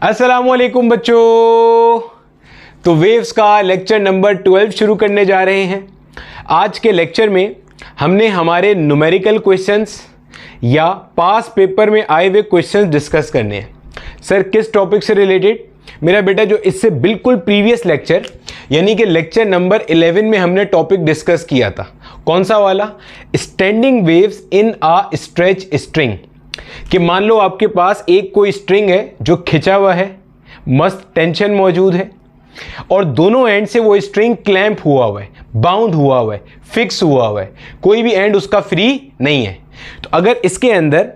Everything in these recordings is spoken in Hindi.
अस्सलामुअलैकुम बच्चों। तो वेव्स का लेक्चर नंबर 12 शुरू करने जा रहे हैं। आज के लेक्चर में हमने हमारे न्यूमेरिकल क्वेश्चंस या पास पेपर में आए हुए क्वेश्चंस डिस्कस करने हैं। सर किस टॉपिक से रिलेटेड? मेरा बेटा जो इससे बिल्कुल प्रीवियस लेक्चर यानी कि लेक्चर नंबर 11 में हमने टॉपिक डिस्कस किया था। कौन सा वाला? Standing waves in a stretch string. कि मान लो आपके पास एक कोई स्ट्रिंग है जो खिंचा हुआ है, मस्त टेंशन मौजूद है और दोनों एंड से वो स्ट्रिंग क्लैंप हुआ हुआ है, बाउंड हुआ हुआ है, फिक्स हुआ हुआ है, कोई भी एंड उसका फ्री नहीं है। तो अगर इसके अंदर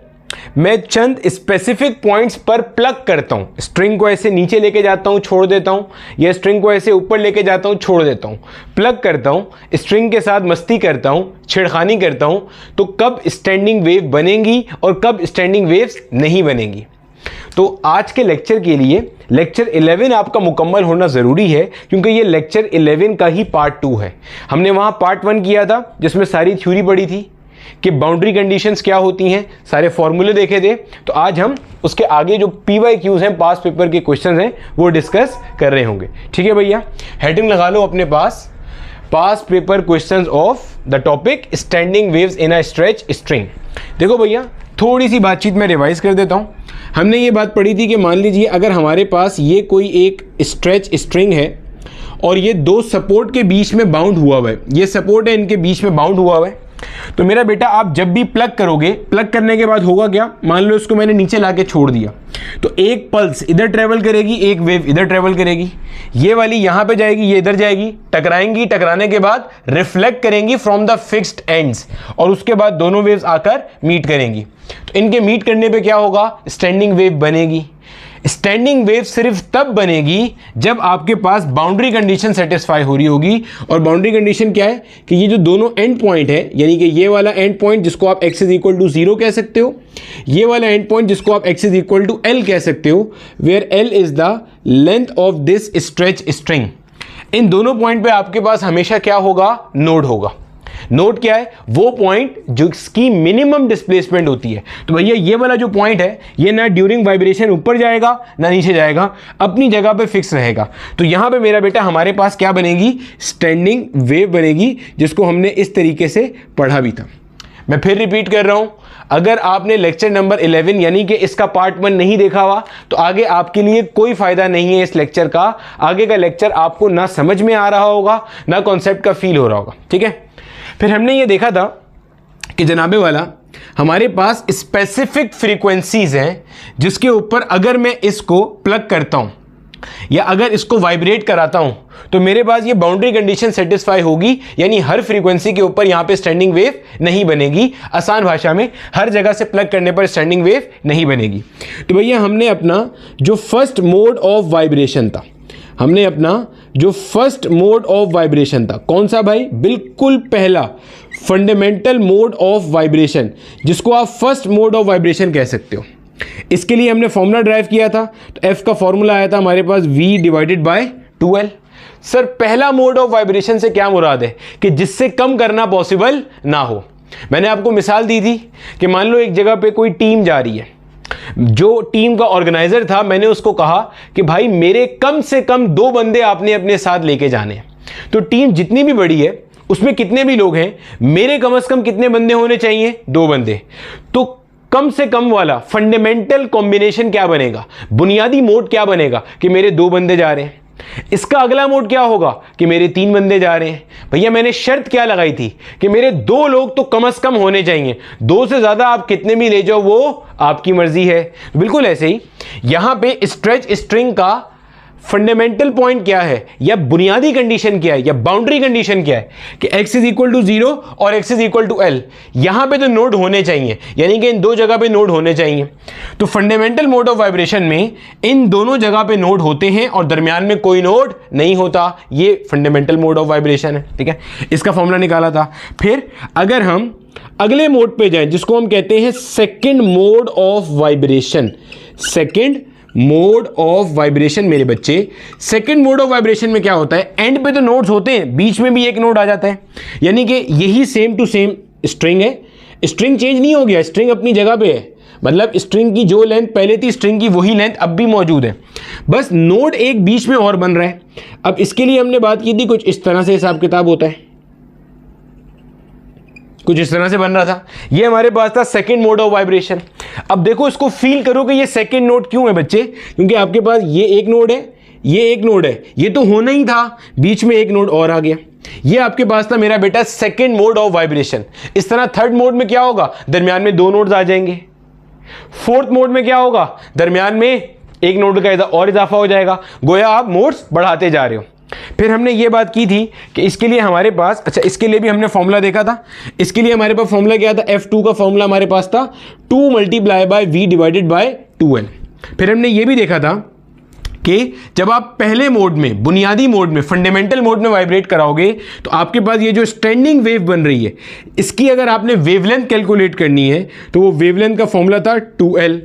मैं चंद स्पेसिफिक पॉइंट्स पर प्लग करता हूं, स्ट्रिंग को ऐसे नीचे लेके जाता हूं, छोड़ देता हूं, या स्ट्रिंग को ऐसे ऊपर लेके जाता हूं, छोड़ देता हूं, प्लग करता हूं, स्ट्रिंग के साथ मस्ती करता हूं, छेड़खानी करता हूं, तो कब स्टैंडिंग वेव बनेगी और कब स्टैंडिंग वेव्स नहीं बनेगी। तो आज के लेक्चर के लिए लेक्चर 11 आपका मुकम्मल होना ज़रूरी है, क्योंकि ये लेक्चर 11 का ही पार्ट 2 है। हमने वहाँ पार्ट 1 किया था जिसमें सारी थ्योरी पढ़ी थी कि बाउंड्री कंडीशंस क्या होती हैं, सारे फॉर्मूले देखे थे। तो आज हम उसके आगे जो PYQs हैं, पास पेपर के क्वेश्चंस हैं, वो डिस्कस कर रहे होंगे। ठीक है भैया, हेडिंग लगा लो अपने पास paper questions of the topic standing waves in a stretch string. देखो भैया, थोड़ी सी बातचीत मैं रिवाइज कर देता हूँ। हमने ये बात पढ़ी थी कि मान लीजिए अगर हमारे पास ये कोई एक स्ट्रेच स्ट्रिंग है और ये दो सपोर्ट के बीच में बाउंड हुआ हुआ है, ये सपोर्ट है, इनके बीच में बाउंड हुआ हुआ है। तो मेरा बेटा आप जब भी प्लग करोगे, प्लग करने के बाद होगा क्या? मान लो इसको मैंने नीचे लाके छोड़ दिया, तो एक पल्स इधर ट्रेवल करेगी, एक वेव इधर ट्रेवल करेगी, ये वाली यहां पे जाएगी, ये इधर जाएगी, टकराएंगी, टकराने के बाद रिफ्लेक्ट करेंगी फ्रॉम द फिक्स्ड एंड्स, और उसके बाद दोनों वेव्स आकर मीट करेंगी। तो इनके मीट करने पे क्या होगा? स्टैंडिंग वेव बनेगी। स्टैंडिंग वेव सिर्फ तब बनेगी जब आपके पास बाउंड्री कंडीशन सेटिस्फाई हो रही होगी। और बाउंड्री कंडीशन क्या है कि ये जो दोनों एंड पॉइंट है, यानी कि ये वाला एंड पॉइंट जिसको आप x = 0 कह सकते हो, ये वाला एंड पॉइंट जिसको आप x = L कह सकते हो, where L is the length of this stretch string. इन दोनों पॉइंट पे आपके पास हमेशा क्या होगा? नोड होगा। नोड क्या है? वो पॉइंट जिसकी मिनिमम डिस्प्लेसमेंट होती है। तो भैया ये वाला जो पॉइंट है, ये ना ड्यूरिंग वाइब्रेशन ऊपर जाएगा ना नीचे जाएगा, अपनी जगह पे फिक्स रहेगा। तो यहां पे मेरा बेटा हमारे पास क्या बनेगी? स्टैंडिंग वेव बनेगी, जिसको हमने इस तरीके से पढ़ा भी था। मैं फिर रिपीट कर रहा हूं, अगर आपने लेक्चर नंबर 11 यानी कि इसका पार्ट 1 नहीं देखा हुआ तो आगे आपके लिए कोई फायदा नहीं है इस लेक्चर का। आगे का लेक्चर आपको ना समझ में आ रहा होगा, ना कॉन्सेप्ट का फील हो रहा होगा। ठीक है, फिर हमने ये देखा था कि जनाबे वाला हमारे पास स्पेसिफिक फ्रीक्वेंसीज हैं जिसके ऊपर अगर मैं इसको प्लग करता हूं या अगर इसको वाइब्रेट कराता हूं तो मेरे पास ये बाउंड्री कंडीशन सेटिस्फाई होगी, यानी हर फ्रीक्वेंसी के ऊपर यहां पे स्टैंडिंग वेव नहीं बनेगी। आसान भाषा में हर जगह से प्लग करने पर स्टैंडिंग वेव नहीं बनेगी। तो भैया हमने अपना जो फर्स्ट मोड ऑफ वाइब्रेशन था, कौन सा भाई? बिल्कुल पहला फंडामेंटल मोड ऑफ वाइब्रेशन, जिसको आप फर्स्ट मोड ऑफ वाइब्रेशन कह सकते हो। इसके लिए हमने फॉर्मूला ड्राइव किया था। तो एफ का फॉर्मूला आया था हमारे पास V/2L। सर पहला मोड ऑफ वाइब्रेशन से क्या मुराद है? कि जिससे कम करना पॉसिबल ना हो। मैंने आपको मिसाल दी थी कि मान लो एक जगह पे कोई टीम जा रही है, जो टीम का ऑर्गेनाइजर था, मैंने उसको कहा कि भाई मेरे कम से कम 2 बंदे आपने अपने साथ लेके जाने। तो टीम जितनी भी बड़ी है उसमें कितने भी लोग हैं, मेरे कम से कम कितने बंदे होने चाहिए? 2 बंदे। तो कम से कम वाला फंडामेंटल कॉम्बिनेशन क्या बनेगा? बुनियादी मोड क्या बनेगा? कि मेरे 2 बंदे जा रहे हैं। इसका अगला मोड क्या होगा? कि मेरे 3 बंदे जा रहे हैं। भैया मैंने शर्त क्या लगाई थी? कि मेरे 2 लोग तो कम से कम होने चाहिए, 2 से ज्यादा आप कितने भी ले जाओ वो आपकी मर्जी है। बिल्कुल ऐसे ही यहां पे स्ट्रेच स्ट्रिंग का फंडामेंटल पॉइंट क्या है, या बुनियादी कंडीशन क्या है, या बाउंड्री कंडीशन क्या है कि x = 0 और x = L। यहां पे तो नोड होने चाहिए, यानी कि इन 2 जगह पे नोड होने चाहिए। तो फंडामेंटल मोड ऑफ वाइब्रेशन में इन दोनों जगह पे नोड होते हैं और दरमियान में कोई नोड नहीं होता। ये फंडामेंटल मोड ऑफ वाइब्रेशन है। ठीक है, इसका फॉर्मूला निकाला था। फिर अगर हम अगले मोड पे जाएं, जिसको हम कहते हैं second mode of vibration, second mode of vibration मेरे बच्चे, सेकंड मोड ऑफ वाइब्रेशन में क्या होता है? एंड पे तो नोड्स होते हैं, बीच में भी एक नोड आ जाता है, यानी कि यही सेम टू सेम स्ट्रिंग है, स्ट्रिंग चेंज नहीं हो गया, स्ट्रिंग अपनी जगह पे है, मतलब स्ट्रिंग की जो लेंथ पहले थी स्ट्रिंग की वही लेंथ अब भी मौजूद है, बस नोड एक बीच में और बन रहा है। अब इसके लिए हमने बात की थी कुछ इस तरह से हिसाब किताब होता है, कुछ इस तरह से बन रहा था। ये हमारे पास था सेकंड मोड ऑफ वाइब्रेशन। अब देखो इसको फील करो कि ये सेकंड नोड क्यों है बच्चे, क्योंकि आपके पास ये एक नोड है, ये एक नोड है, ये तो होना ही था, बीच में एक नोड और आ गया। ये आपके पास था मेरा बेटा सेकंड मोड ऑफ वाइब्रेशन। इस तरह थर्ड मोड में क्या होगा, दरमियान में दो नोड्स आ जाएंगे। फोर्थ मोड में क्या होगा, दरमियान में एक नोड का और इजाफा हो जाएगा, गोया आप मोड्स बढ़ाते जा रहे हो। फिर हमने ये बात की थी कि इसके लिए हमारे पास, अच्छा इसके लिए भी हमने फॉर्मूला देखा था। इसके लिए हमारे पास फॉर्मूला क्या था, F2 का फॉर्मूला हमारे पास था 2 multiply by V divided by 2L। फिर हमने ये भी देखा था कि जब आप पहले मोड में, बुनियादी मोड में, फंडामेंटल मोड में वाइब्रेट कराओगे तो आपके पास ये जो स्टैंडिंग वेव बन रही है, इसकी अगर आपने वेवलेंथ कैलकुलेट करनी है तो वो वेवलेंथ का फॉर्मूला था 2L।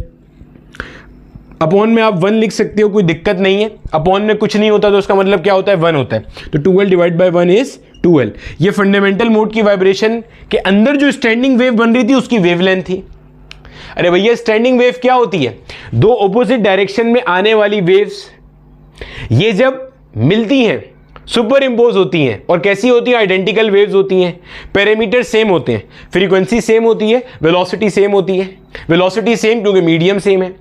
अपॉन में आप 1 लिख सकते हो, कोई दिक्कत नहीं है। अपॉन में कुछ नहीं होता तो उसका मतलब क्या होता है, 1 होता है। तो 2L divide by 1 is 2L। ये फंडामेंटल मोड की वाइब्रेशन के अंदर जो स्टैंडिंग वेव बन रही थी उसकी वेवलेंथ थी। अरे भैया स्टैंडिंग वेव क्या होती है, दो ऑपोजिट डायरेक्शन में आने वाली वेव्स, ये जब मिलती हैं सुपर इंपोज होती हैं, और कैसी होती हैं, आइडेंटिकल वेव्स होती हैं, पैरामीटर सेम होते हैं, फ्रीक्वेंसी सेम होती है, वेलोसिटी सेम होती है। वेलोसिटी सेम क्योंकि मीडियम सेम है,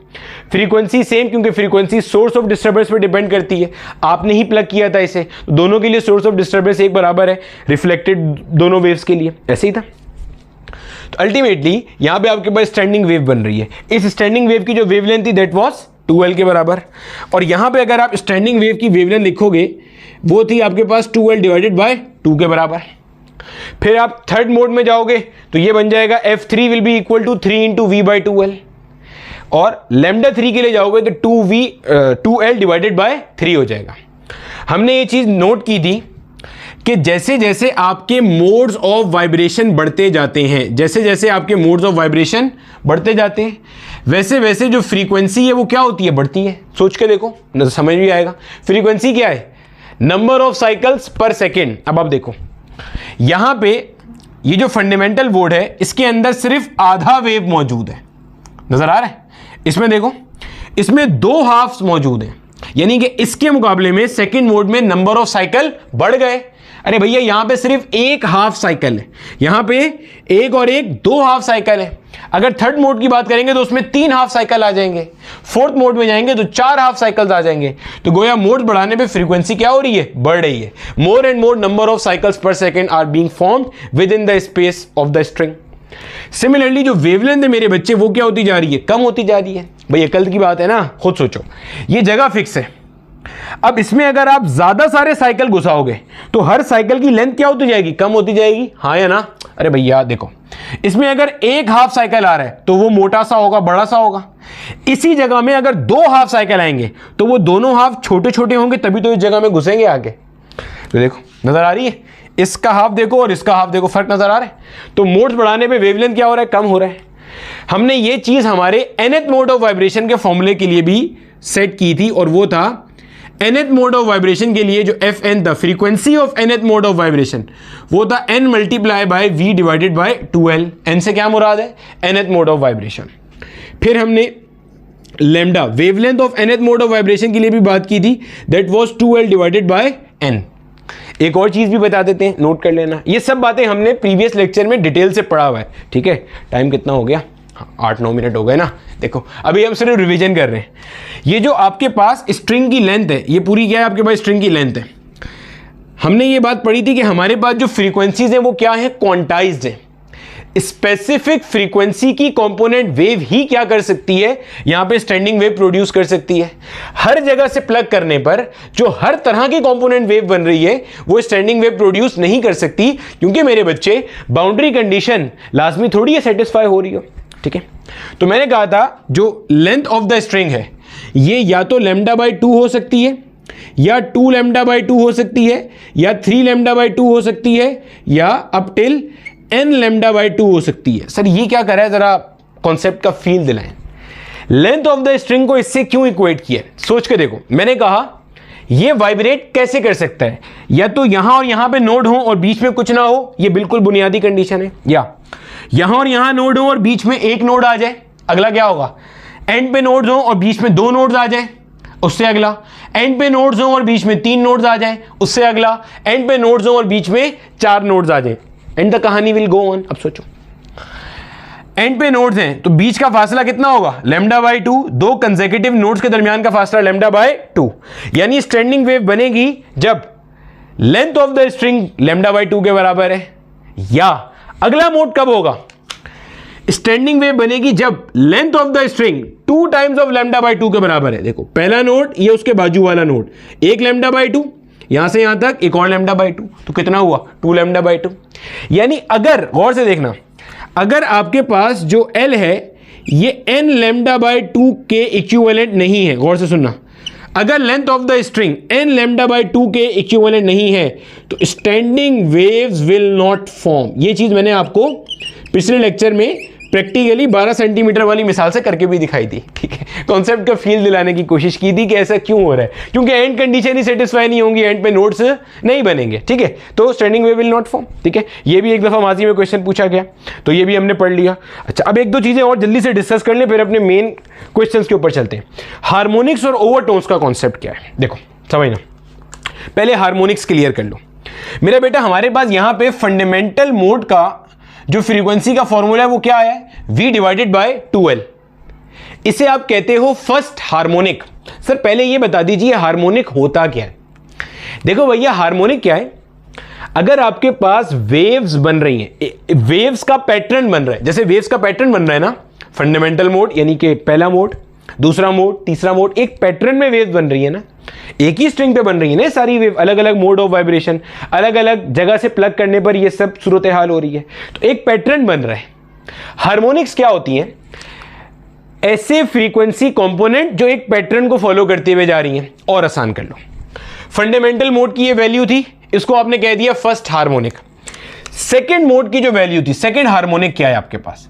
फ्रीक्वेंसी सेम क्योंकि फ्रीक्वेंसी सोर्स ऑफ डिस्टर्बेंस पर डिपेंड करती है। आपने ही प्लग किया था इसे, तो दोनों के लिए सोर्स ऑफ डिस्टर्बेंस एक बराबर है, रिफ्लेक्टेड दोनों वेव्स के लिए, ऐसे ही था। तो अल्टीमेटली यहां पे आपके पास स्टैंडिंग वेव बन रही है। इस स्टैंडिंग वेव की जो वेवलेंथ थी दैट वाज 2L के बराबर, और यहां पे अगर आप स्टैंडिंग वेव की वेवलेंथ लिखोगे वो थी आपके पास 2L डिवाइडेड बाय 2 के बराबर। फिर आप थर्ड मोड में जाओगे तो ये बन जाएगा F3 will be equal to 3 into V by 2L, और लैम्डा 3 के लिए जाओगे तो 2L डिवाइडेड बाय 3 हो जाएगा। हमने ये चीज नोट की थी कि जैसे जैसे आपके मोड्स ऑफ वाइब्रेशन बढ़ते जाते हैं, जैसे जैसे आपके मोड्स ऑफ वाइब्रेशन बढ़ते जाते हैं, वैसे वैसे जो फ्रीक्वेंसी है वो क्या होती है, बढ़ती है। सोच के देखो न समझ भी आएगा। फ्रीक्वेंसी क्या है, number of cycles per second. अब आप देखो यहां पे ये जो फंडामेंटल मोड है इसके अंदर सिर्फ आधा वेव मौजूद है, नजर आ रहा है। इसमें देखो इसमें 2 हाफ्स मौजूद हैं, यानी कि इसके मुकाबले में सेकंड मोड में नंबर ऑफ साइकिल बढ़ गए। अरे भैया यहां पे सिर्फ एक हाफ साइकिल है, यहां पे एक और एक 2 हाफ साइकिल है। अगर थर्ड मोड की बात करेंगे तो उसमें 3 हाफ साइकिल आ जाएंगे, फोर्थ मोड में जाएंगे तो 4 हाफ साइकिल्स आ जाएंगे। तो गोया मोड बढ़ाने पे फ्रीक्वेंसी क्या हो रही है, बढ़ रही है। More and more number of cycles per second are being formed within the space of the string. Similarly जो वेवलेंथ है मेरे बच्चे वो क्या होती जा रही है, कम होती जा रही है। भैया कल की बात है ना, खुद सोचो, ये जगह फिक्स है। अब इसमें अगर आप ज्यादा सारे साइकिल घुसाओगे तो हर साइकिल की लेंथ क्या होती जाएगी, कम होती जाएगी, हाँ या ना। अरे भैया देखो इसमें अगर एक हाफ साइकिल आ रहा है तो वो मोटा सा होगा, बड़ा सा होगा। इसी जगह में अगर 2 हाफ साइकिल आएंगे तो वो दोनों हाफ छोटे छोटे होंगे, तभी तो इस जगह में घुसेंगे आगे। तो देखो नजर आ रही है, इसका हाफ देखो और इसका हाफ देखो, फर्क नजर आ रहा है। तो मोड्स बढ़ाने पे वेवलेंथ क्या हो रहा है, कम हो रहा है। हमने ये चीज हमारे nth मोड ऑफ वाइब्रेशन के फॉर्मूले के लिए भी सेट की थी, और वो था nth मोड ऑफ वाइब्रेशन के लिए जो Fn था, frequency of nth mode of vibration, वो था n multiply by V divided by 2L। n से क्या मुराद है, nth मोड ऑफ वाइब्रेशन। फिर हमने lambda wavelength of nth mode of vibration के लिए भी बात की थी, that was 2L divided by n। एक और चीज भी बता देते हैं, नोट कर लेना। ये सब बातें हमने प्रीवियस लेक्चर में डिटेल से पढ़ा हुआ है, ठीक है। टाइम कितना हो गया, 8-9 मिनट हो गए ना। देखो अभी हम सिर्फ रिवीजन कर रहे हैं। ये जो आपके पास स्ट्रिंग की लेंथ है, ये पूरी क्या है, आपके पास स्ट्रिंग की लेंथ है। हमने ये बात पढ़ी थी कि हमारे पास जो फ्रीक्वेंसीज हैं वो क्या है, क्वांटाइज्ड है। स्पेसिफिक फ्रीक्वेंसी की कंपोनेंट वेव ही क्या कर सकती है, यहां पे स्टैंडिंग वेव प्रोड्यूस कर सकती है। हर जगह से प्लग करने पर जो हर तरह की कंपोनेंट वेव बन रही है वो स्टैंडिंग वेव प्रोड्यूस नहीं कर सकती, क्योंकि मेरे बच्चे बाउंड्री कंडीशन लाजमी थोड़ी है सेटिस्फाई हो रही हो, ठीक है। तो मैंने कहा था जो लेंथ ऑफ द स्ट्रिंग है ये या तो लैम्डा बाई 2 हो सकती है, या 2 लैम्डा बाई 2 हो सकती है, या 3 लैम्डा बाई 2 हो सकती है, या up till n lambda by 2 हो सकती है। सर ये क्या कर रहा है, जरा कॉन्सेप्ट का फील दिलाएं। लेंथ ऑफ द स्ट्रिंग को इससे क्यों इक्वेट किया, सोच के देखो। मैंने कहा ये वाइब्रेट कैसे कर सकता है, या तो यहां और यहां पे नोड हो और बीच में कुछ ना हो, ये बिल्कुल बुनियादी कंडीशन है, या यहां और यहां नोड हो और बीच में एक नोड आ जाए, अगला क्या होगा, एंड पे नोड्स हो और बीच में 2 नोड्स आ जाए, उससे अगला एंड पे नोड्स हो और बीच में 3 नोड्स आ जाए, उससे अगला एंड पे नोड्स हो और बीच में 4 नोड्स आ जाए, एंड द कहानी विल गो ऑन। अब सोचो एंड पे नोड्स हैं तो बीच का फासला कितना होगा, λ/2, 2 कंसेक्यूटिव नोड्स के दरमियान का फासला λ/2, यानी स्टैंडिंग वेव बनेगी जब लेंथ ऑफ द स्ट्रिंग λ/2 के बराबर है, या अगला मोड कब होगा, स्टैंडिंग वेव बनेगी जब length of the string 2 times of λ/2 के बराबर है। देखो पहला नोड, ये उसके बाजू वाला नोड, एक λ/2, यहां से यहां तक एक और λ/2, तो कितना हुआ 2 λ/2। यानी अगर गौर से देखना, अगर आपके पास जो L है ये n λ/2 के इक्विवेलेंट नहीं है, गौर से सुनना, अगर length of the string n λ/2 के इक्विवेलेंट नहीं है तो standing waves will not form. ये चीज मैंने आपको पिछले लेक्चर में प्रैक्टिकली 12 सेंटीमीटर वाली मिसाल से करके भी दिखाई थी, ठीक है, कॉन्सेप्ट का फील दिलाने की कोशिश की थी कि ऐसा क्यों हो रहा है, क्योंकि एंड कंडीशन ही सेटिस्फाई नहीं होंगी, एंड पे नोड्स नहीं बनेंगे, ठीक है, तो standing wave will not form, ठीक है। ये भी एक दफा माजी में क्वेश्चन पूछा गया, तो ये भी हमने पढ़ लिया। अच्छा, अब 1-2 चीजें और जल्दी से डिस्कस कर लें, फिर अपने मेन क्वेश्चन के ऊपर चलते हैं। हार्मोनिक्स और ओवरटोन्स का कॉन्सेप्ट क्या है, देखो समझना, पहले हार्मोनिक्स क्लियर कर लो मेरा बेटा। हमारे पास यहां पे फंडामेंटल मोड का जो फ्रीक्वेंसी का फॉर्मूला है वो क्या है, V/2L। इसे आप कहते हो फर्स्ट हार्मोनिक। सर पहले ये बता दीजिए हार्मोनिक होता क्या है। देखो भैया हार्मोनिक क्या है, अगर आपके पास वेव्स बन रही हैं, वेव्स का पैटर्न बन रहा है, जैसे वेव्स का पैटर्न बन रहा है ना, फंडामेंटल मोड यानी कि पहला मोड, दूसरा मोड, तीसरा मोड, एक पैटर्न में वेव्स बन रही है ना, एक ही स्ट्रिंग पे बन रही है ना सारी वेव, अलग अलग मोड ऑफ वाइब्रेशन, अलग अलग जगह से प्लग करने पर ये सब सूरत हाल हो रही है, तो एक पैटर्न बन रहा है। हार्मोनिक्स क्या होती हैं, ऐसे फ्रीक्वेंसी कंपोनेंट जो एक पैटर्न को फॉलो करते हुए जा रही हैं। और आसान कर लो, फंडामेंटल मोड की ये वैल्यू थी, इसको आपने कह दिया फर्स्ट हार्मोनिक। सेकेंड मोड की जो वैल्यू थी, सेकेंड हार्मोनिक क्या है आपके पास,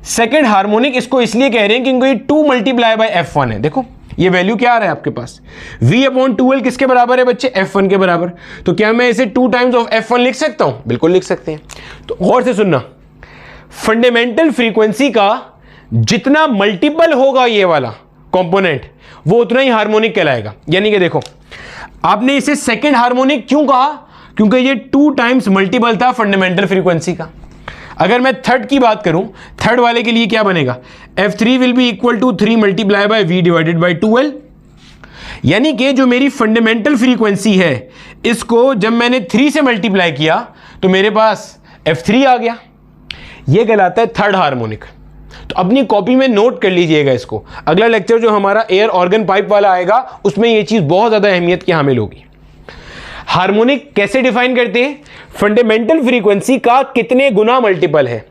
सेकेंड हार्मोनिक इसको इसलिए कह रहे हैं क्योंकि 2 × F1 है। देखो ये वैल्यू क्या आ रहा है आपके पास, V/2L किसके बराबर है बच्चे, F1 के बराबर। तो क्या मैं इसे 2 टाइम्स ऑफ F1 लिख सकता हूं, बिल्कुल लिख सकते हैं। तो गौर से सुनना, फंडामेंटल फ्रीक्वेंसी का जितना मल्टीपल होगा ये वाला कंपोनेंट, वो उतना ही हार्मोनिक कहलाएगा। यानी कि देखो आपने इसे सेकेंड हार्मोनिक क्यों कहा, क्योंकि ये 2 टाइम्स मल्टीपल था फंडामेंटल फ्रीक्वेंसी का। अगर मैं थर्ड की बात करूं, थर्ड वाले के लिए क्या बनेगा, F3 will be equal to 3 × V/2L। यानी कि जो मेरी फंडामेंटल फ्रीक्वेंसी है, इसको जब मैंने 3 से मल्टीप्लाई किया तो मेरे पास F3 आ गया। यह कहलाता है थर्ड हार्मोनिक। तो अपनी कॉपी में नोट कर लीजिएगा इसको, अगला लेक्चर जो हमारा एयर ऑर्गन पाइप वाला आएगा उसमें यह चीज बहुत ज्यादा अहमियत की हामिल होगी। हार्मोनिक कैसे डिफाइन करते हैं, फंडामेंटल फ्रीक्वेंसी का कितने गुना मल्टीपल है।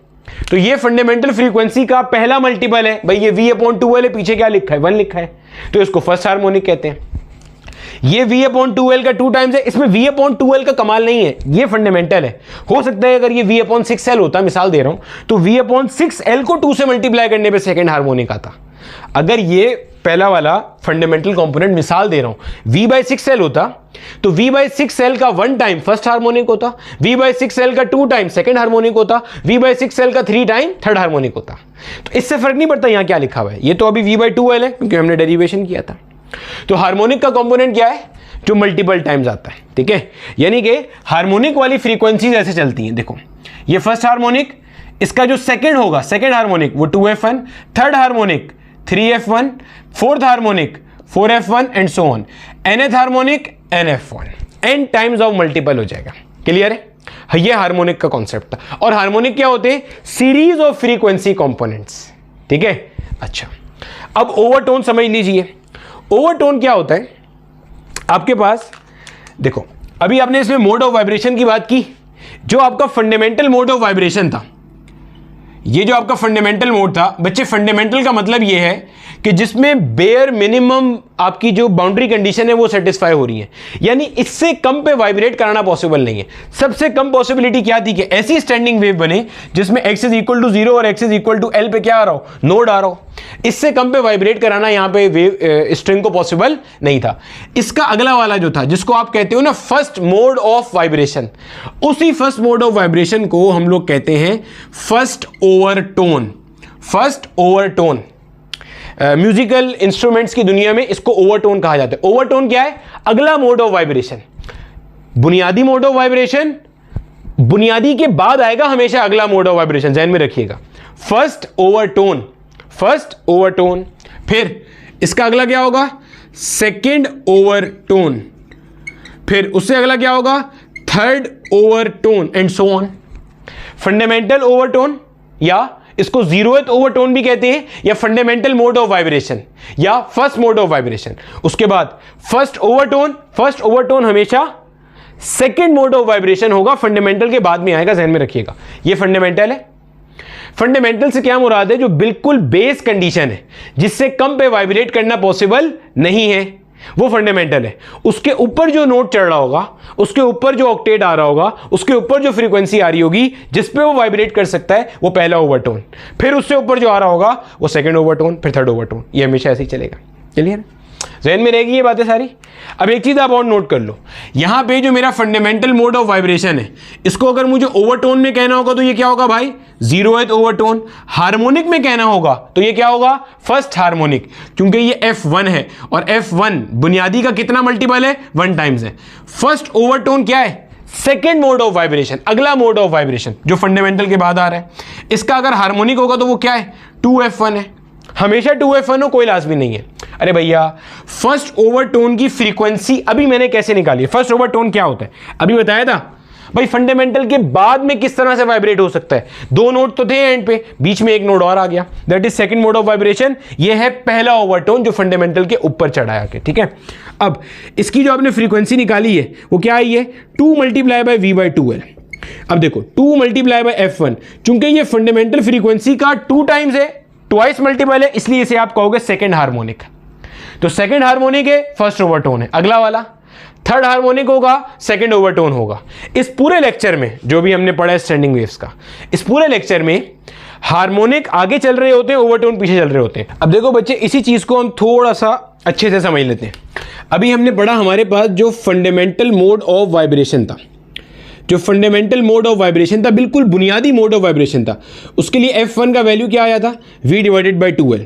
तो ये फंडामेंटल फ्रीक्वेंसी का पहला मल्टीपल है, भाई ये V/2L है, पीछे क्या लिखा है 1 लिखा है, तो इसको फर्स्ट हार्मोनिक कहते हैं। ये V/2L का 2 टाइम्स है, इसमें V/2L का कमाल नहीं है, ये फंडामेंटल है। हो सकता है अगर ये V/6L होता, मिसाल दे रहा हूं, तो V/6L को 2 से मल्टीप्लाई करने पे सेकंड हार्मोनिक आता। अगर ये पहला वाला फंडामेंटल कंपोनेंट मिसाल दे रहा हूं V/6L होता, तो V/6L का 1 टाइम फर्स्ट हार्मोनिक होता, V/6L का 2 टाइम सेकंड हार्मोनिक होता, V/6L का 3 टाइम थर्ड हार्मोनिक होता। तो इससे फर्क नहीं पड़ता यहां क्या लिखा हुआ है, ये तो अभी V/2L है क्योंकि हमने डेरिवेशन किया था। तो हार्मोनिक का कंपोनेंट क्या है, जो मल्टीपल टाइम्स आता है, ठीक है। यानी कि हार्मोनिक वाली फ्रीक्वेंसीज ऐसे चलती हैं। देखो ये फर्स्ट हार्मोनिक, इसका जो सेकंड होगा, सेकंड हार्मोनिक वो 2F1, third harmonic 3F1, fourth harmonic 4F1 and so on, nth harmonic nF1, n times of multiple हो जाएगा। क्लियर है, ये हार्मोनिक का कॉन्सेप्ट था। और हार्मोनिक क्या होते हैं, सीरीज ऑफ फ्रीक्वेंसी कंपोनेंट्स, ठीक है। अच्छा अब ओवरटोन समझ लीजिए। ओवरटोन क्या होता है, आपके पास देखो अभी आपने इसमें मोड ऑफ वाइब्रेशन की बात की, जो आपका फंडामेंटल मोड ऑफ वाइब्रेशन था, ये जो आपका फंडामेंटल मोड था बच्चे, फंडामेंटल का मतलब ये है कि जिसमें बेयर मिनिमम आपकी जो बाउंड्री कंडीशन है वो सेटिस्फाई हो रही है, यानी इससे कम पे वाइब्रेट कराना पॉसिबल नहीं है। सबसे कम पॉसिबिलिटी क्या थी कि ऐसी स्टैंडिंग वेव बने जिसमें x = 0 और x = L पे क्या आ रहा हो, नोड आ रहा हो। इससे कम पे वाइब्रेट कराना यहां पे वेव स्ट्रिंग को पॉसिबल नहीं था। इसका अगला वाला जो था, जिसको आप कहते हो ना फर्स्ट मोड ऑफ वाइब्रेशन, उसी फर्स्ट मोड ऑफ वाइब्रेशन को हम लोग कहते हैं first overtone. First overtone. Musical instruments की दुनिया में इसको ओवरटोन कहा जाता है। ओवरटोन क्या है? अगला मोड ऑफ वाइब्रेशन। बुनियादी मोड ऑफ वाइब्रेशन, बुनियादी के बाद आएगा हमेशा अगला मोड ऑफ वाइब्रेशन, ध्यान में रखिएगा। फर्स्ट ओवरटोन, फर्स्ट ओवरटोन, फिर इसका अगला क्या होगा? सेकेंड ओवरटोन, फिर उससे अगला क्या होगा? Third overtone and so on. Fundamental overtone या इसको जीरोथ ओवरटोन भी कहते हैं, या फंडामेंटल मोड ऑफ वाइब्रेशन या फर्स्ट मोड ऑफ वाइब्रेशन। उसके बाद फर्स्ट ओवरटोन, फर्स्ट ओवरटोन हमेशा सेकेंड मोड ऑफ वाइब्रेशन होगा, फंडामेंटल के बाद में आएगा, ध्यान में रखिएगा। ये फंडामेंटल है। फंडामेंटल से क्या मुराद है? जो बिल्कुल बेस कंडीशन है, जिससे कम पे वाइब्रेट करना पॉसिबल नहीं है, वो फंडामेंटल है। उसके ऊपर जो नोट चढ़ रहा होगा, उसके ऊपर जो ऑक्टेट आ रहा होगा, उसके ऊपर जो फ्रीक्वेंसी आ रही होगी जिस पे वो वाइब्रेट कर सकता है, वो पहला ओवरटोन। फिर उससे ऊपर जो आ रहा होगा वो सेकंड ओवरटोन, फिर थर्ड ओवरटोन। ये हमेशा ऐसे ही चलेगा। क्लियर? ज़हन में रहेगी ये बातें सारी। अब एक चीज़ आप और नोट कर लो, यहाँ पे जो मेरा फंडामेंटल मोड ऑफ वाइब्रेशन है, इसको अगर मुझे ओवरटोन में कहना होगा तो ये क्या होगा भाई? Zeroth overtone. हार्मोनिक में कहना होगा तो ये क्या होगा? फर्स्ट हार्मोनिक, क्योंकि ये F1 है और F1 बुनियादी का कितना मल्टीपल है? 1 टाइम्स है। फर्स्ट ओवरटोन क्या है? सेकेंड मोड ऑफ वाइब्रेशन, अगला मोड ऑफ वाइब्रेशन जो फंडामेंटल के बाद आ रहा है। इसका अगर हार्मोनिक होगा तो वो क्या है? 2F1 है। हमेशा 2F1 हो, कोई लाजमी नहीं है। अरे भैया, फर्स्ट ओवरटोन की फ्रीक्वेंसी अभी मैंने कैसे निकाली है? फर्स्ट ओवरटोन क्या होता है अभी बताया था भाई। फंडामेंटल के बाद में किस तरह से वाइब्रेट हो सकता है? 2 नोट तो थे एंड पे, बीच में एक नोट और आ गया, that is second mode of vibration. ये है पहला ओवरटोन जो फंडामेंटल के ऊपर चढ़ा है। ठीक है, अब इसकी जो आपने फ्रीक्वेंसी निकाली है वो क्या आई है? 2 × V/2L। अब देखो 2 × F1, चूंकि ये फंडामेंटल फ्रीक्वेंसी का 2 टाइम्स है, ट्वाइस मल्टीपल है, इसलिए इसे आप कहोगे सेकेंड हार्मोनिक। तो सेकेंड हार्मोनिक है, फर्स्ट ओवरटोन है। अगला वाला थर्ड हार्मोनिक होगा, सेकेंड ओवरटोन होगा। इस पूरे लेक्चर में जो भी हमने पढ़ा है स्टैंडिंग वेव्स का, इस पूरे लेक्चर में हार्मोनिक आगे चल रहे होते हैं, ओवरटोन पीछे चल रहे होते हैं। अब देखो बच्चे, इसी चीज को हम थोड़ा सा अच्छे से समझ लेते हैं। अभी हमने पढ़ा हमारे पास जो फंडामेंटल मोड ऑफ वाइब्रेशन था, जो फंडामेंटल मोड ऑफ वाइब्रेशन था, बिल्कुल बुनियादी मोड ऑफ वाइब्रेशन था, उसके लिए F1 का वैल्यू क्या आया था? V/2L।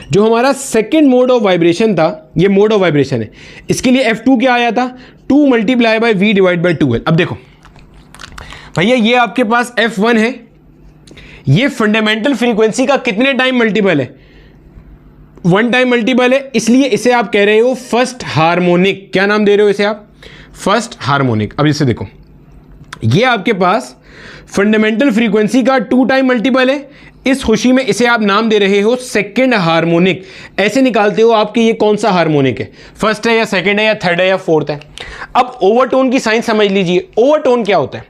जो हमारा सेकेंड मोड ऑफ वाइब्रेशन था, ये मोड ऑफ वाइब्रेशन है, इसके लिए F2 क्या आया था? 2 × V/2L। अब देखो भैया, ये आपके पास F1 है, ये फंडामेंटल फ्रीक्वेंसी का कितने टाइम मल्टीपल है? 1 टाइम मल्टीपल है, इसलिए इसे आप कह रहे हो फर्स्ट हार्मोनिक। क्या नाम दे रहे हो इसे आप? First harmonic. अब इसे देखो, ये आपके पास फंडामेंटल फ्रीक्वेंसी का 2 टाइम मल्टीपल है, इस खुशी में इसे आप नाम दे रहे हो सेकेंड हार्मोनिक। ऐसे निकालते हो आपके ये कौन सा हार्मोनिक है? फर्स्ट है या सेकेंड है या थर्ड है या फोर्थ है? अब ओवरटोन की साइंस समझ लीजिए। ओवरटोन क्या होता है?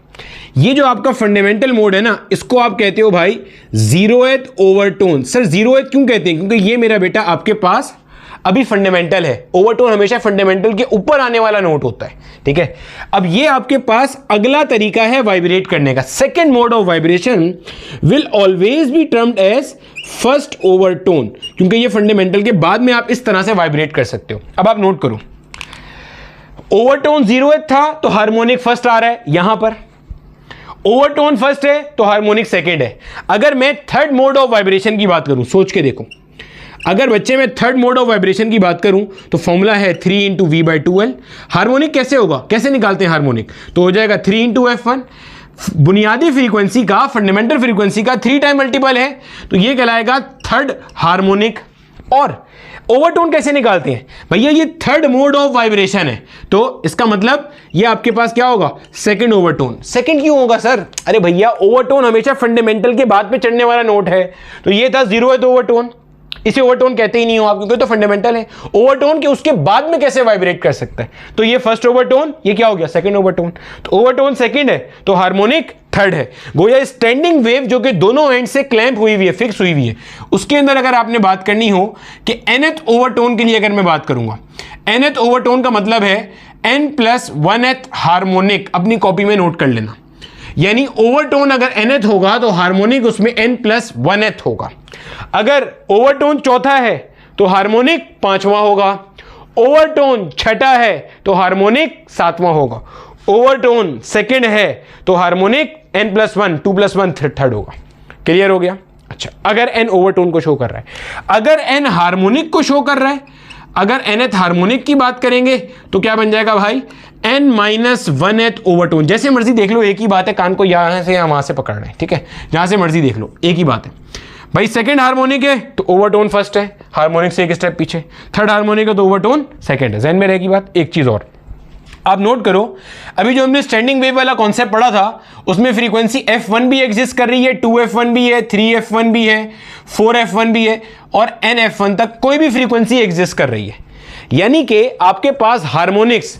ये जो आपका फंडामेंटल मोड है ना, इसको आप कहते हो भाई जीरोथ ओवरटोन। सर जीरोथ क्यों कहते हैं? क्योंकि ये मेरा बेटा आपके पास अभी फंडामेंटल है। ओवरटोन हमेशा फंडामेंटल के ऊपर आने वाला नोट होता है। ठीक है, अब ये आपके पास अगला तरीका है वाइब्रेट करने का। Second mode of vibration will always be termed as first overtone, क्योंकि ये फंडामेंटल के बाद में आप इस तरह से वाइब्रेट कर सकते हो। अब आप नोट करो, ओवरटोन जीरोथ था तो हार्मोनिक फर्स्ट आ रहा है, यहां पर ओवरटोन फर्स्ट है तो हार्मोनिक सेकेंड है। अगर मैं थर्ड मोड ऑफ वाइब्रेशन की बात करूं, सोच के देखो, अगर बच्चे में थर्ड मोड ऑफ वाइब्रेशन की बात करूं तो फॉर्मूला है 3 × V/2L। हार्मोनिक कैसे होगा? कैसे निकालते हैं हार्मोनिक? तो हो जाएगा 3 × F1। बुनियादी फ्रीक्वेंसी का, फंडामेंटल फ्रीक्वेंसी का 3 टाइम मल्टीपल है, तो ये कहलाएगा थर्ड हार्मोनिक। और ओवरटोन कैसे निकालते हैं? भैया ये थर्ड मोड ऑफ वाइब्रेशन है, तो इसका मतलब ये आपके पास क्या होगा? Second overtone. सेकंड क्यों होगा सर? अरे भैया, ओवरटोन हमेशा फंडामेंटल के बाद में चढ़ने वाला नोट है, तो ये था जीरोथ ओवरटोन। इसे ओवरटोन कहते ही नहीं हो आप, क्योंकि तो फंडामेंटल है। ओवरटोन के उसके बाद में कैसे वाइब्रेट कर सकता है? तो ये फर्स्ट ओवरटोन, ये क्या हो गया? Second overtone. तो ओवरटोन सेकंड है तो हार्मोनिक थर्ड है। गोया स्टैंडिंग वेव जो कि दोनों एंड से क्लैंप हुई हुई है, फिक्स हुई हुई है, उसके अंदर अगर आपने बात करनी हो कि nth ओवरटोन के लिए अगर मैं बात करूंगा, nth ओवरटोन का मतलब है n+1th हार्मोनिक। अपनी कॉपी में नोट कर लेना, यानी ओवरटोन अगर nth होगा तो हार्मोनिक उसमें n+1th होगा। अगर ओवरटोन चौथा है तो हार्मोनिक 5वां होगा। ओवरटोन छठा है तो हार्मोनिक 7वां होगा। ओवरटोन सेकंड है तो हार्मोनिक n+1 2+1 थर्ड होगा। क्लियर हो गया? अच्छा, अगर n ओवरटोन को शो कर रहा है, अगर n हार्मोनिक को शो कर रहा है, अगर nth हार्मोनिक की बात करेंगे तो क्या बन जाएगा भाई, n माइनस 1th ओवरटोन। जैसे मर्जी देख लो, एक ही बात है, कान को यहां से या वहां से पकड़ना है, ठीक है, जहां से मर्जी देख लो एक ही बात है भाई। सेकंड हार्मोनिक है तो ओवरटोन फर्स्ट है, हार्मोनिक से एक स्टेप पीछे। थर्ड हार्मोनिक है तो ओवरटोन सेकंड है। ज़हन में रहेगी बात। एक चीज और आप नोट करो, अभी जो हमने स्टैंडिंग वेव वाला कॉन्सेप्ट पढ़ा था उसमें फ्रीक्वेंसी f1 भी एग्जिस्ट कर रही है, 2f1 भी है, 3f1 भी है, 4f1 भी है और nf1 तक कोई भी फ्रीक्वेंसी एग्जिस्ट कर रही है। यानी कि आपके पास हार्मोनिक्स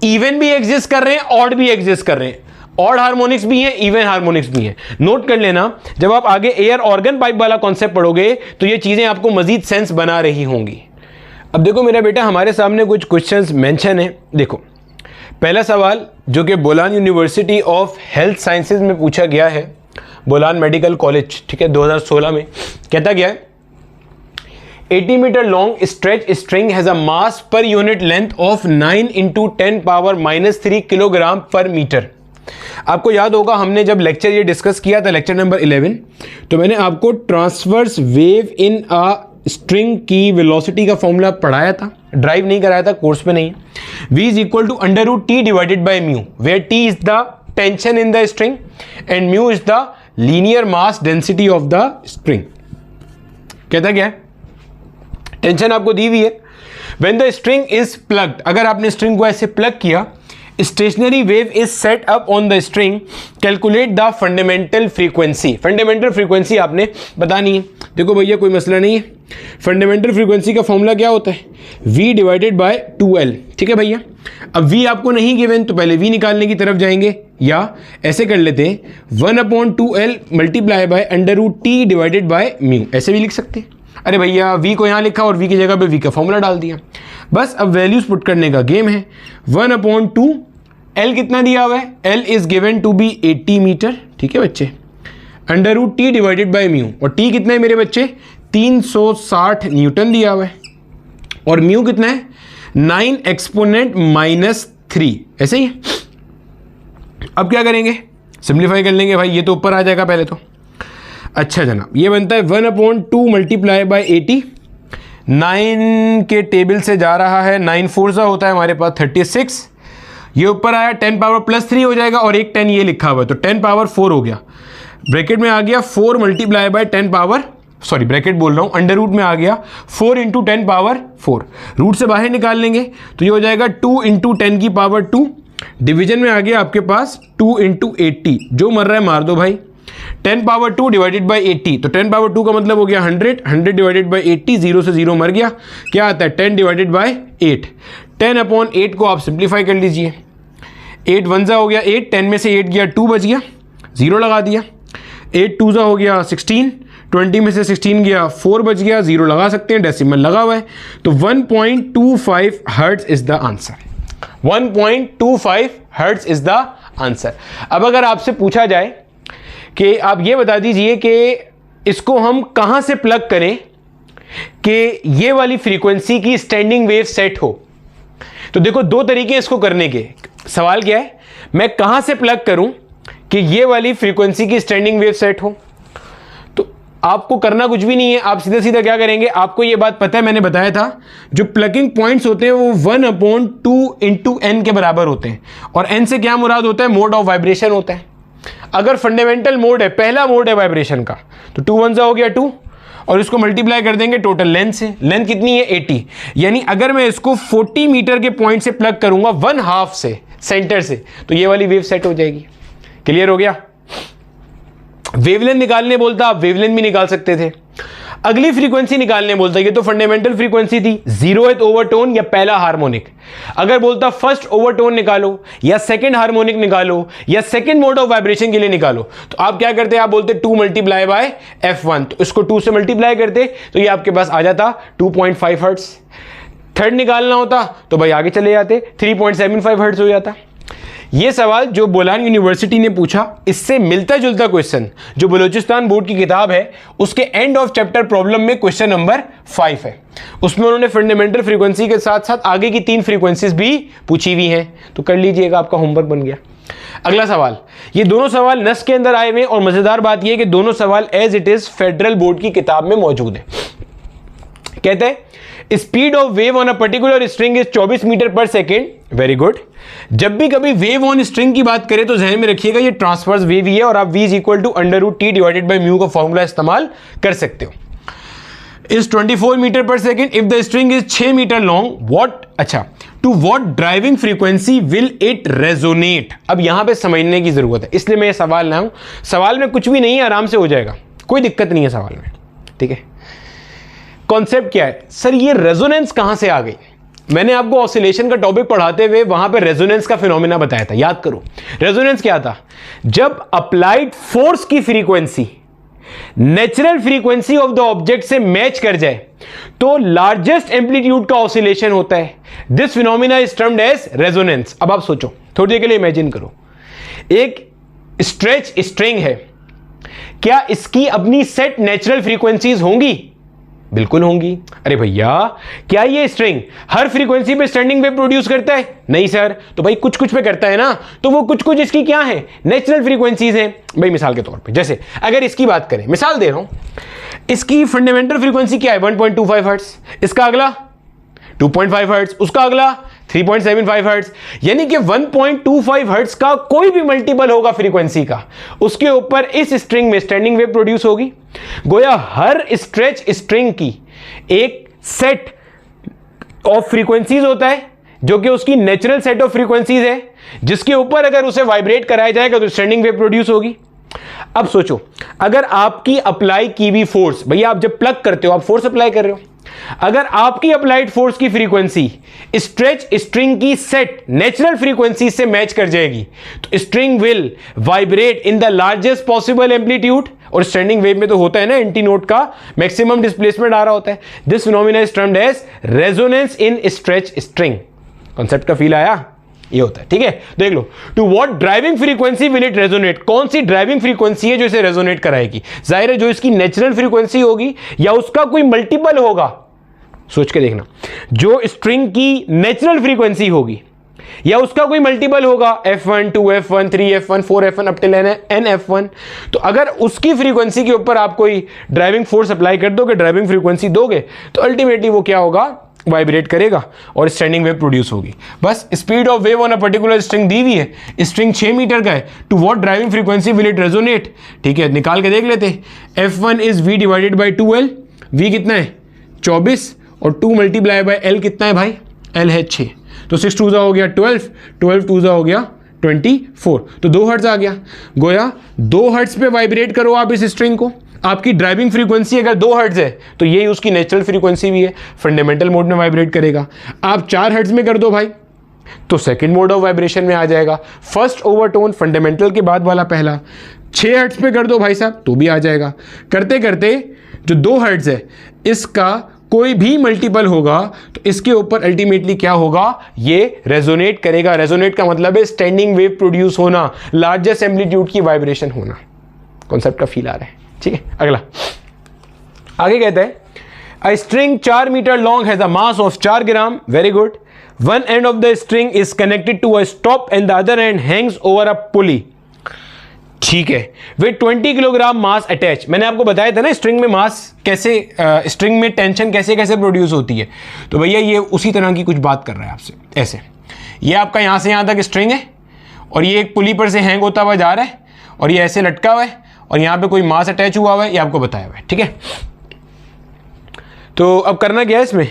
इवन भी एग्जिस्ट कर रहे हैं, ऑड भी एग्जिस्ट कर रहे हैं, ऑड हार्मोनिक्स भी है, इवन हार्मोनिक्स भी है। नोट कर लेना, जब आप आगे एयर ऑर्गन पाइप वाला कॉन्सेप्ट पढ़ोगे तो ये चीजें आपको मजीद सेंस बना रही होंगी। अब देखो मेरा बेटा, हमारे सामने कुछ क्वेश्चंस मेंशन है। देखो पहला सवाल जो कि Bolan university of health sciences में पूछा गया है, बोलान मेडिकल कॉलेज, ठीक है, 2016 में कहता गया है 80 metre long stretch string has a mass per unit length of 9 × 10⁻³ kilogram per metre. आपको याद होगा हमने जब लेक्चर ये डिस्कस किया था, लेक्चर नंबर 11, तो मैंने आपको transverse wave in a string की वेलोसिटी का फॉर्मूला पढ़ाया था, ड्राइव नहीं कराया था, कोर्स में नहीं है। V is equal to √T divided by mu, where T is the tension in the string and mu is the linear mass density of the string। कहता क्या है, टेंशन आपको दी हुई है। When the string is plugged, अगर आपने स्ट्रिंग को ऐसे प्लग किया, stationary wave is set up on the string, calculate the fundamental frequency. Fundamental frequency आपने बतानी है। देखो भैया कोई मसला नहीं है, फंडामेंटल फ्रीक्वेंसी का फॉर्मूला क्या होता है, v डिवाइडेड बाय 2l, ठीक है भैया। अब v आपको नहीं गिवन तो पहले v निकालने की तरफ जाएंगे, या ऐसे कर लेते हैं 1/2l multiply by √T divided by mu, ऐसे भी लिख सकते हैं। अरे भैया v को यहाँ लिखा और v की जगह पे v का फॉर्मूला डाल दिया, बस अब वैल्यूज पुट करने का गेम है। 1/2 l कितना दिया हुआ है, l is given to be 80 metre, ठीक है बच्चे, √T डिवाइडेड बाय म्यू, और t कितना है मेरे बच्चे, 360 न्यूटन दिया हुआ है, और म्यू कितना है 9 एक्सपोनेंट -3, ऐसे ही है। अब क्या करेंगे, सिंप्लीफाई कर लेंगे भाई, ये तो ऊपर आ जाएगा पहले तो। अच्छा जनाब, ये बनता है 1/2 मल्टीप्लाई बाय 80, 9 के टेबल से जा रहा है, 9 4 होता है हमारे पास 36, ये ऊपर आया 10 पावर +3 हो जाएगा, और एक 10 ये लिखा हुआ है तो 10 पावर 4 हो गया। ब्रैकेट में आ गया 4 multiply by 10 power, sorry bracket बोल रहा हूँ, अंडर रूट में आ गया 4 × 10 पावर 4, रूट से बाहर निकाल लेंगे तो ये हो जाएगा 2 × 10 की पावर 2, डिवीजन में आ गया आपके पास 2 × 80, जो मर रहा है मार दो भाई, 10 पावर 2 डिवाइडेड बाय 80, तो 10 पावर 2 का मतलब हो गया 100, 100 डिवाइडेड बाय 80, 0 से 0 मर गया, क्या आता है 10 डिवाइडेड बाय 8, 10/8 को आप सिंप्लीफाई कर लीजिए, 8 1 हो गया 8, 10 में से 8 गया 2 बच गया, 0 लगा दिया, 8 2 हो गया 16, 20 में से 16 गया 4 बच गया, 0 लगा सकते हैं, डेसिमल लगा हुआ है, तो 1.25 hertz is the answer, 1.25 hertz is the answer. अब अगर आपसे पूछा जाए कि आप ये बता दीजिए कि इसको हम कहां से प्लग करें कि ये वाली फ्रीक्वेंसी की स्टैंडिंग वेव सेट हो, तो देखो दो तरीके इसको करने के। सवाल क्या है, मैं कहां से प्लग करूं कि ये वाली फ्रीक्वेंसी की स्टैंडिंग वेव सेट हो, तो आपको करना कुछ भी नहीं है, आप सीधा सीधा क्या करेंगे, आपको ये बात पता है, मैंने बताया था जो प्लगिंग पॉइंट्स होते हैं वो 1/2 × n के बराबर होते हैं, और n से क्या मुराद होता है, मोड ऑफ वाइब्रेशन होता है। अगर फंडामेंटल मोड है, पहला मोड है वाइब्रेशन का, तो 2 1 हो गया 2, और इसको मल्टीप्लाई कर देंगे टोटल लेंथ से, लेंथ कितनी है 80, यानी अगर मैं इसको 40 मीटर के पॉइंट से प्लग करूंगा 1/2 से, सेंटर से, तो ये वाली वेव सेट हो जाएगी। क्लियर हो गया। वेवलेंथ निकालने बोलता, आप वेवलेंथ भी निकाल सकते थे। अगली फ्रीक्वेंसी निकालने बोलता, ये तो फंडामेंटल फ्रीक्वेंसी थी, 0th ओवरटोन या पहला हार्मोनिक। अगर बोलता फर्स्ट ओवरटोन निकालो या सेकंड हार्मोनिक निकालो या सेकंड मोड ऑफ वाइब्रेशन के लिए निकालो, तो आप क्या करते, आप बोलते 2 मल्टीप्लाई बाय f1, तो इसको 2 से मल्टीप्लाई करते तो ये आपके पास आ जाता 2.5 हर्ट्ज। थर्ड निकालना होता तो भाई आगे चले जाते, 3.75 हर्ट्ज हो जाता। ये सवाल जो बोलान यूनिवर्सिटी ने पूछा, इससे मिलता जुलता क्वेश्चन जो बलूचिस्तान बोर्ड की किताब है उसके एंड ऑफ चैप्टर प्रॉब्लम में क्वेश्चन नंबर 5 है, उसमें उन्होंने फंडामेंटल फ्रीक्वेंसी के साथ साथ आगे की 3 फ्रीक्वेंसीज भी पूछी हुई हैं, तो कर लीजिएगा, आपका होमवर्क बन गया। अगला सवाल, ये दोनों सवाल नस के अंदर आए हुए हैं और मजेदार बात यह है कि दोनों सवाल as it is federal board की किताब में मौजूद है। कहते हैं speed of wave on a particular string is 24 metre per second. Very good. जब भी कभी वेव ऑन स्ट्रिंग की बात करें तो जहन में रखिएगा ये ट्रांसवर्स वेव ही है और आप v is equal to √t divided by mu का फॉर्मूला इस्तेमाल कर सकते हो। Is 24 metre per second if the string is 6 meter long what, अच्छा, to what driving frequency will it resonate. अब यहां पे समझने की जरूरत है, इसलिए मैं ये सवाल लाऊं। सवाल में कुछ भी नहीं है, आराम से हो जाएगा, कोई दिक्कत नहीं है सवाल में, ठीक है। कॉन्सेप्ट क्या है सर, ये रेजोनेंस कहां से आ गई? मैंने आपको ऑसिलेशन का टॉपिक पढ़ाते हुए वहां पे रेजोनेंस का फिनोमेना बताया था, याद करो। रेजोनेंस क्या था? जब अप्लाइड फोर्स की frequency natural frequency of the object से मैच कर जाए तो लार्जेस्ट एम्पलीट्यूड का ऑसिलेशन होता है। This phenomena is termed as resonance. अब आप सोचो, थोड़ी देर के लिए इमेजिन करो, एक स्ट्रेच स्ट्रिंग है, क्या इसकी अपनी सेट नेचुरल फ्रीक्वेंसीज होंगी? बिल्कुल होंगी। अरे भैया, क्या ये स्ट्रिंग हर फ्रीक्वेंसी पे स्टैंडिंग वेव प्रोड्यूस करता है? नहीं सर। तो भाई कुछ कुछ पे करता है ना, तो वो कुछ कुछ इसकी क्या है? नेचुरल फ्रीक्वेंसीज हैं। भाई मिसाल के तौर पे, जैसे अगर इसकी बात करें, मिसाल दे रहा हूं, इसकी फंडामेंटल फ्रीक्वेंसी क्या है? 1.25 हर्ट्ज। इसका अगला 2.5 हर्ट्ज, उसका अगला 3.75 हर्ट्ज। यानी कि 1.25 हर्ट्ज का कोई भी मल्टीपल होगा फ्रीक्वेंसी का, उसके ऊपर इस स्ट्रिंग में स्टैंडिंग वेव प्रोड्यूस होगी। गोया हर स्ट्रेच स्ट्रिंग की एक सेट ऑफ फ्रीक्वेंसीज होता है जो कि उसकी नेचुरल सेट ऑफ फ्रीक्वेंसीज है, जिसके ऊपर अगर उसे वाइब्रेट कराया जाएगा तो स्टैंडिंग वेव प्रोड्यूस होगी। अब सोचो, अगर आपकी अप्लाई की हुई फोर्स, भैया आप जब प्लग करते हो आप फोर्स अप्लाई कर रहे हो, अगर आपकी अप्लाइड फोर्स की फ्रीक्वेंसी स्ट्रेच स्ट्रिंग की सेट नेचुरल फ्रीक्वेंसी से मैच कर जाएगी तो string will vibrate in the largest possible amplitude. और स्टैंडिंग वेव में तो होता है ना, एंटी नोड का मैक्सिमम डिस्प्लेसमेंट आ रहा होता है। This phenomena is termed as resonance in stretch string. Concept का फील आया? ये होता है, ठीक है। देख लो, to what driving frequency will it resonate. कौन सी ड्राइविंग फ्रीक्वेंसी है जो इसे रेजोनेट कराएगी? जाहिर है जो इसकी नेचुरल फ्रीक्वेंसी होगी या उसका कोई मल्टीपल होगा। सोच के देखना, जो स्ट्रिंग की नेचुरल फ्रीक्वेंसी होगी या उसका कोई मल्टीपल होगा, f1, 2f1, 3f1, 4f1 up till nf1, तो अगर उसकी फ्रीक्वेंसी के ऊपर आप कोई ड्राइविंग फोर्स अप्लाई कर दोगे, ड्राइविंग फ्रीक्वेंसी दोगे, तो अल्टीमेटली वो क्या होगा? वाइब्रेट करेगा और स्टैंडिंग वेव प्रोड्यूस होगी। बस speed of wave on a particular string दी हुई है, स्ट्रिंग 6 मीटर का है, to what driving frequency will it resonate. ठीक है, निकाल के देख लेते हैं। f1 is v divided by 2l। v कितना है? 24 और 2 मल्टीप्लाई बाय l कितना है भाई? l है 6, तो 6 2 हो गया 12, 12 2 हो गया 24, तो 2 हर्ट्ज आ गया। गोया 2 हर्ट्ज पे वाइब्रेट करो आप इस स्ट्रिंग को। आपकी ड्राइविंग फ्रीक्वेंसी अगर 2 हर्ट्ज है तो यही उसकी नेचुरल फ्रीक्वेंसी भी है, फंडामेंटल मोड में वाइब्रेट करेगा। आप 4 हर्ट्ज में कर दो भाई तो सेकंड मोड ऑफ वाइब्रेशन में आ जाएगा, फर्स्ट ओवरटोन फंडामेंटल के बाद वाला पहला। 6 हर्ट्ज पे कर दो भाई साहब तो भी आ जाएगा। करते करते जो 2 हर्ट्ज है इसका कोई भी मल्टीपल होगा तो इसके ऊपर अल्टीमेटली क्या होगा? ये रेजोनेट करेगा। रेजोनेट का मतलब है स्टैंडिंग वेव प्रोड्यूस होना, लार्जेस्ट एम्पलीट्यूड की वाइब्रेशन होना। कॉन्सेप्ट का फील आ रहा है? ठीक है, अगला आगे कहते हैं a string 4 metre long has a mass of 4 gram. Very good. One end of the string is connected to a stop and the other end hangs over a pulley. ठीक है, विद 20 किलोग्राम मास अटैच। मैंने आपको बताया था ना स्ट्रिंग में मास कैसे, स्ट्रिंग में टेंशन कैसे कैसे प्रोड्यूस होती है, तो भैया ये उसी तरह की कुछ बात कर रहा है आपसे। ऐसे ये आपका यहां से यहां तक स्ट्रिंग है और ये एक पुली पर से हैंग होता हुआ जा रहा है और ये ऐसे लटका हुआ है और यहां पे कोई मास अटैच हुआ हुआ है, ये आपको बताया हुआ है। ठीक है, तो अब करना क्या है इसमें?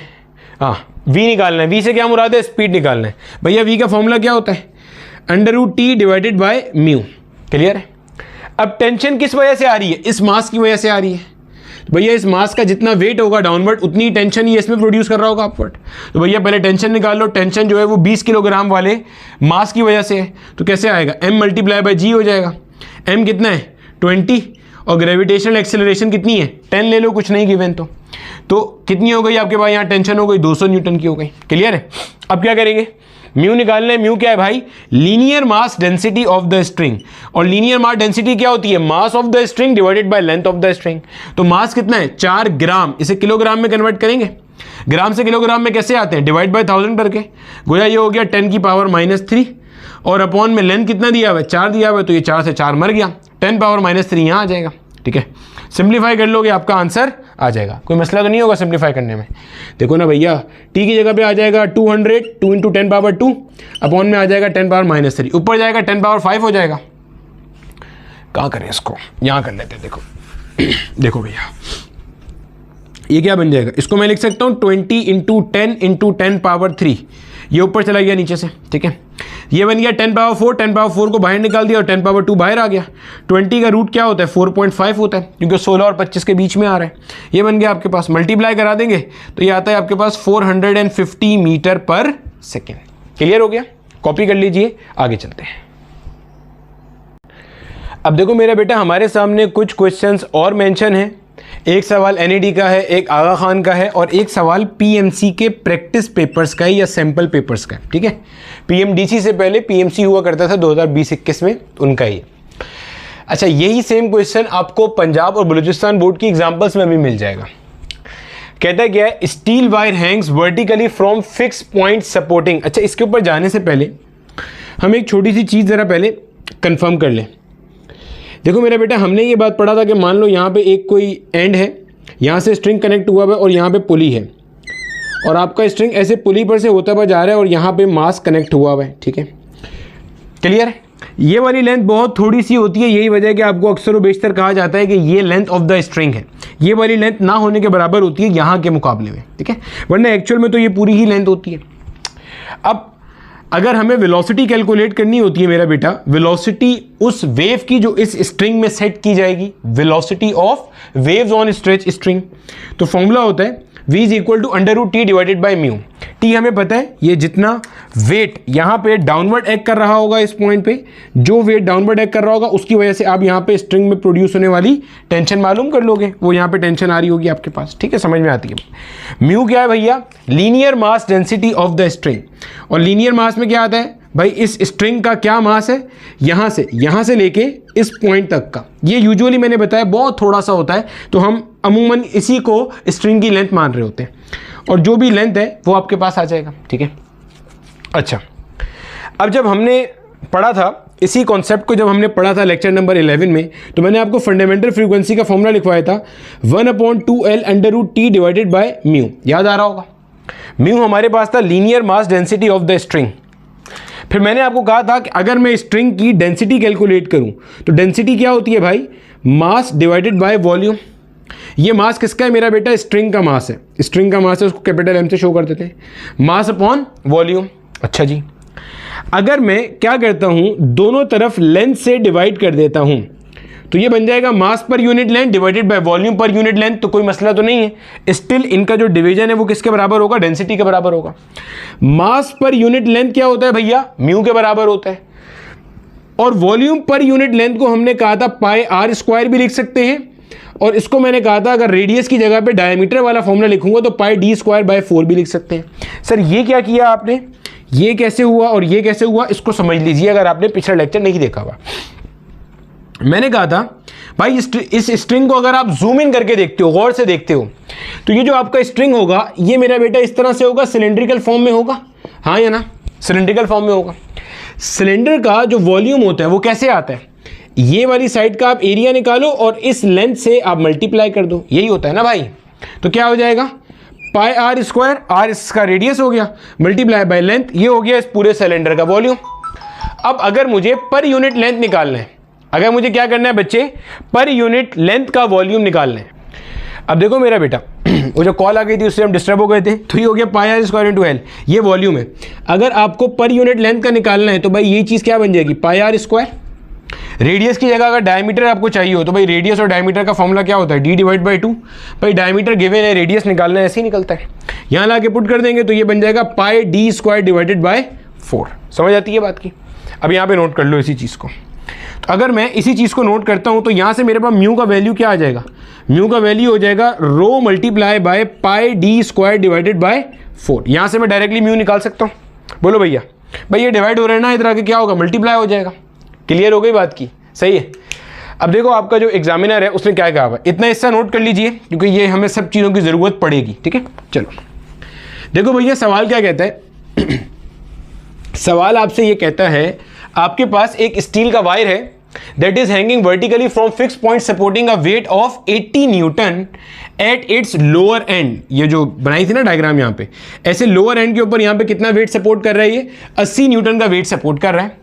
हाँ, v निकालना है। v से क्या मुराद है? स्पीड निकालना है। भैया v का फॉर्मूला क्या होता है? √t divided by mu. Clear है? अब टेंशन किस वजह से आ रही है? इस मास की वजह से आ रही है। तो भैया इस मास का जितना वेट होगा डाउनवर्ड उतनी टेंशन ही इसमें प्रोड्यूस कर रहा होगा अपवर्ड। तो भैया पहले टेंशन निकाल लो। टेंशन जो है वो 20 किलोग्राम वाले मास की वजह से है, तो कैसे आएगा? m मल्टीप्लाई बाय g हो जाएगा। m कितना है? 20 और ग्रेविटेशनल एक्सेलरेशन कितनी है? 10 ले लो, कुछ नहीं गिवन तो कितनी हो गई आपके पास? यहाँ टेंशन हो गई 200 न्यूटन की हो गई। क्लियर है? अब क्या करेंगे? म्यू निकालना है। म्यू क्या है भाई? Linear mass density of the string. और लीनियर मास डेंसिटी क्या होती है? Mass of the string divided by length of the string. तो मास कितना है? 4 ग्राम। इसे किलोग्राम में कन्वर्ट करेंगे। ग्राम से किलोग्राम में कैसे आते हैं? डिवाइड बाय 1000 करके। गोया ये हो गया 10 की पावर -3 और अपॉन में लेंथ कितना दिया हुआ है, 4 दिया हुआ है, तो ये 4 से 4 मर गया, 10 पावर -3 यहाँ आ जाएगा। ठीक है, सिंप्लीफाई कर लोगे आपका आंसर आ जाएगा, कोई मसला तो नहीं होगा सिंप्लीफाई करने में। देखो ना भैया, टी की जगह पे आ जाएगा 200, 2 × 10 पावर 2 अपॉन में आ जाएगा 10 पावर -3, ऊपर जाएगा 10 पावर 5 हो जाएगा। कहाँ करें इसको, यहाँ कर लेते हैं। देखो देखो भैया, ये क्या बन जाएगा, इसको मैं लिख सकता हूँ 20 × 10 × 10 पावर 3, ये ऊपर चला गया नीचे से। ठीक है, ये बन गया 10 पावर 4, 10 पावर 4 को बाहर निकाल दिया और 10 पावर 2 बाहर आ गया। 20 का रूट क्या होता है, 4.5 होता है, क्योंकि 16 और 25 के बीच में आ रहा है। ये बन गया आपके पास, मल्टीप्लाई करा देंगे तो ये आता है आपके पास 450 मीटर पर सेकेंड। क्लियर हो गया, कॉपी कर लीजिए, आगे चलते हैं। अब देखो मेरा बेटा, हमारे सामने कुछ क्वेश्चंस और मेंशन हैं। एक सवाल एनईडी का है, एक आगा खान का है और एक सवाल पीएमसी के प्रैक्टिस पेपर्स का है या सैंपल पेपर्स का है। ठीक है, पीएमडीसी से पहले पीएमसी हुआ करता था 2020-21 में, उनका ही। अच्छा, यही सेम क्वेश्चन आपको पंजाब और बलूचिस्तान बोर्ड की एग्जांपल्स में भी मिल जाएगा। कहता क्या है, steel wire Hanks vertically from fix point supporting. अच्छा, इसके ऊपर जाने से पहले हम एक छोटी सी चीज़ ज़रा पहले कंफर्म कर लें। देखो मेरा बेटा, हमने ये बात पढ़ा था कि मान लो यहाँ पे एक कोई एंड है, यहाँ से स्ट्रिंग कनेक्ट हुआ हुआ है और यहाँ पे पुली है, और आपका स्ट्रिंग ऐसे पुली पर से होता हुआ जा रहा है और यहाँ पे मास कनेक्ट हुआ हुआ है। ठीक है, क्लियर है। ये वाली लेंथ बहुत थोड़ी सी होती है, यही वजह है कि आपको अक्सर व बेशतर कहा जाता है कि ये लेंथ ऑफ द स्ट्रिंग है। ये वाली लेंथ ना होने के बराबर होती है यहाँ के मुकाबले में। ठीक है, वरना एक्चुअल में तो ये पूरी ही लेंथ होती है। अब अगर हमें वेलोसिटी कैलकुलेट करनी होती है मेरा बेटा, वेलोसिटी उस वेव की जो इस स्ट्रिंग में सेट की जाएगी, velocity of waves on stretch string, तो फॉर्मूला होता है v is equal to √t divided by mu. T हमें पता है, ये जितना वेट यहाँ पे डाउनवर्ड एक्ट कर रहा होगा इस पॉइंट पे, जो वेट डाउनवर्ड एक्ट कर रहा होगा उसकी वजह से आप यहाँ पे स्ट्रिंग में प्रोड्यूस होने वाली टेंशन मालूम कर लोगे, वो यहाँ पे टेंशन आ रही होगी आपके पास। ठीक है, समझ में आती है। म्यू क्या है भैया, linear mass density of the string, और लीनियर मास में क्या आता है भाई, इस स्ट्रिंग का क्या मास है, यहाँ से लेके इस पॉइंट तक का। ये यूजुअली मैंने बताया बहुत थोड़ा सा होता है, तो हम अमूमन इसी को स्ट्रिंग की लेंथ मान रहे होते हैं, और जो भी लेंथ है वो आपके पास आ जाएगा। ठीक है, अच्छा, अब जब हमने पढ़ा था इसी कॉन्सेप्ट को, जब हमने पढ़ा था लेक्चर नंबर 11 में, तो मैंने आपको फंडामेंटल फ्रीक्वेंसी का फॉर्मूला लिखवाया था 1/2L √T divided by mu, याद आ रहा होगा। म्यू हमारे पास था linear mass density of the string. फिर मैंने आपको कहा था कि अगर मैं स्ट्रिंग की डेंसिटी कैलकुलेट करूं तो डेंसिटी क्या होती है भाई, मास डिवाइडेड बाय वॉल्यूम। ये मास किसका है मेरा बेटा, स्ट्रिंग का मास है। स्ट्रिंग का मास है, उसको कैपिटल एम से शो कर देते हैं, मास अपॉन वॉल्यूम। अच्छा जी, अगर मैं क्या करता हूं, दोनों तरफ लेंथ से डिवाइड कर देता हूं, तो ये बन जाएगा mass per unit length divided by volume per unit length. तो कोई मसला तो नहीं है, स्टिल इनका जो डिवीजन है वो किसके बराबर होगा, डेंसिटी के बराबर होगा। मास पर यूनिट लेंथ क्या होता है भैया, म्यू के बराबर होता है, और वॉल्यूम पर यूनिट लेंथ को हमने कहा था πr² भी लिख सकते हैं, और इसको मैंने कहा था अगर रेडियस की जगह पे डायमीटर वाला फॉर्मूला लिखूंगा तो πd²/4 भी लिख सकते हैं। सर ये क्या किया आपने, ये कैसे हुआ और ये कैसे हुआ, इसको समझ लीजिए अगर आपने पिछला लेक्चर नहीं देखा हुआ। मैंने कहा था भाई इस स्ट्रिंग को अगर आप जूम इन करके देखते हो, गौर से देखते हो, तो ये जो आपका स्ट्रिंग होगा ये मेरा बेटा इस तरह से होगा, सिलेंड्रिकल फॉर्म में होगा, हाँ या ना, सिलेंड्रिकल फॉर्म में होगा। सिलेंडर का जो वॉल्यूम होता है वो कैसे आता है, ये वाली साइड का आप एरिया निकालो और इस लेंथ से आप मल्टीप्लाई कर दो, यही होता है ना भाई। तो क्या हो जाएगा, πr², r इसका रेडियस हो गया, मल्टीप्लाई बाय लेंथ, ये हो गया इस पूरे सिलेंडर का वॉल्यूम। अब अगर मुझे पर यूनिट लेंथ निकालना है, अगर मुझे क्या करना है बच्चे, पर यूनिट लेंथ का वॉल्यूम निकालना है। अब देखो मेरा बेटा, वो जो कॉल आ गई थी उससे हम डिस्टर्ब हो गए थे, तो ये हो गया πr² × L, ये वॉल्यूम है। अगर आपको पर यूनिट लेंथ का निकालना है तो भाई ये चीज़ क्या बन जाएगी, πr²। रेडियस की जगह अगर डायमीटर आपको चाहिए हो तो भाई रेडियस और डायमीटर का फॉर्मूला क्या होता है, d/2। भाई डायमीटर गिवन है, रेडियस निकालना है, ऐसे ही निकलता है। यहाँ ला के पुट कर देंगे तो ये बन जाएगा πd² डिवाइडेड बाय 4। समझ आती है बात की। अब यहाँ पे नोट कर लो इसी चीज़ को। तो अगर मैं इसी चीज़ को नोट करता हूँ तो यहाँ से मेरे पास म्यू का वैल्यू क्या आ जाएगा, म्यू का वैल्यू हो जाएगा rho multiply by πd² divided by 4। यहाँ से मैं डायरेक्टली म्यू निकाल सकता हूँ। बोलो भैया, भाई ये डिवाइड हो रहा है ना, इधर आके क्या होगा, मल्टीप्लाई हो जाएगा। क्लियर हो गई बात की, सही है। अब देखो आपका जो एग्जामिनर है उसने क्या कहा हुआ, इतना हिस्सा नोट कर लीजिए क्योंकि ये हमें सब चीज़ों की ज़रूरत पड़ेगी। ठीक है, चलो देखो भैया सवाल क्या कहता है। सवाल आपसे ये कहता है आपके पास एक स्टील का वायर है that is hanging vertically from fix point supporting a weight of 80 Newton at its lower and. ये जो बनाई थी ना डायग्राम यहाँ पे, ऐसे लोअर एंड के ऊपर यहाँ पे कितना वेट सपोर्ट कर रहा है, ये 80 न्यूटन का वेट सपोर्ट कर रहा है।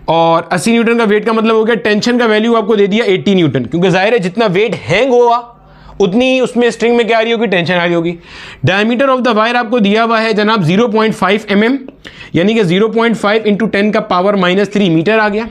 और 80 न्यूटन का वेट का मतलब हो गया टेंशन का वैल्यू आपको दे दिया 80 न्यूटन, क्योंकि जाहिर है जितना वेट हैंग होगा उतनी ही उसमें स्ट्रिंग में क्या आ रही होगी, टेंशन आ रही होगी। डायमीटर ऑफ द वायर आपको दिया हुआ है जनाब 0.5 mm, यानी कि 0.5 इंटू 10 का पावर -3 मीटर आ गया।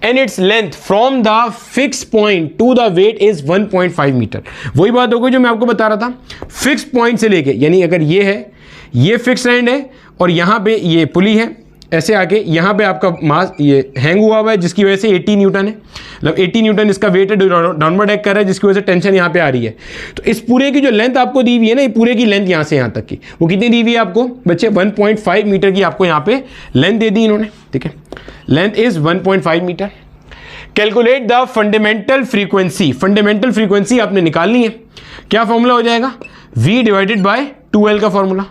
And its length from the fix point to the weight is 1.5 metre. वही बात हो गई जो मैं आपको बता रहा था, फिक्स पॉइंट से लेके, यानी अगर ये है, ये फिक्स एंड है और यहाँ पे ये पुली है, ऐसे आके यहाँ पे आपका मास ये हैंग हुआ है जिसकी वजह से 80 न्यूटन है, मतलब 80 न्यूटन इसका वेट है, डाउनवर्ड एक्ट कर रहा है जिसकी वजह से टेंशन यहाँ पे आ रही है। तो इस पूरे की जो लेंथ आपको दी हुई है ना, ये पूरे की लेंथ यहाँ से यहाँ तक की वो कितनी दी हुई है आपको बच्चे, 1.5 मीटर की आपको यहाँ पे लेंथ दे दी इन्होंने, ठीक है, length is 1.5 metre. Calculate the fundamental frequency, fundamental frequency आपने निकालनी है, क्या फॉर्मूला हो जाएगा, v डिवाइडेड बाय 2l का फॉर्मूला,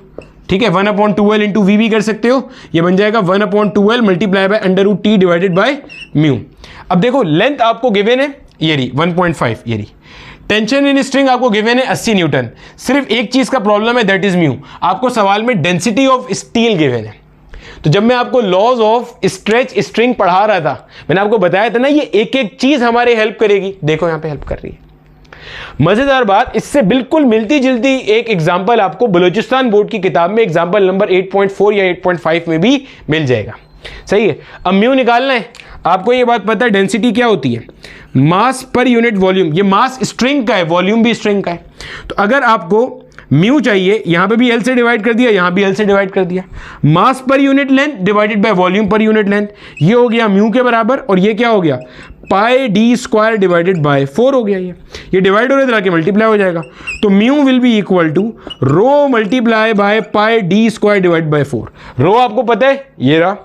ठीक है, 1/2l इंटू वी भी कर सकते हो, ये बन जाएगा 1/2l multiply by √t divided by mu. अब देखो लेंथ आपको गिवन है ये रही 1.5, ये रही, टेंशन इन स्ट्रिंग आपको गिवन है 80 न्यूटन, सिर्फ एक चीज का प्रॉब्लम है दैट इज म्यू। आपको सवाल में डेंसिटी ऑफ स्टील गिवन है, तो जब मैं आपको लॉज ऑफ स्ट्रेच स्ट्रिंग पढ़ा रहा था मैंने आपको बताया था ना ये एक एक चीज हमारे हेल्प करेगी, देखो यहां पे हेल्प कर रही है। मजेदार बात, इससे बिल्कुल मिलती जुलती एक एग्जांपल आपको बलूचिस्तान बोर्ड की किताब में एग्जांपल नंबर 8.4 या 8.5 में भी मिल जाएगा, सही है। अब म्यू निकालना है, आपको ये बात पता है डेंसिटी क्या होती है, मास पर यूनिट वॉल्यूम, ये मास स्ट्रिंग का है, वॉल्यूम भी स्ट्रिंग का है। तो अगर आपको म्यू चाहिए, यहां पे भी एल से डिवाइड कर दिया, यहां भी एल से डिवाइड कर दिया, mass per unit length divided by volume per unit length, ये हो गया म्यू के बराबर, और ये क्या हो गया पाई डी स्क्वायर डिवाइडेड बाय 4 हो गया, ये डिवाइड हो रहा है, मल्टीप्लाई हो जाएगा, तो mu will be equal to rho multiply by pi D square divide by 4। Rho आपको पता है ये रहा,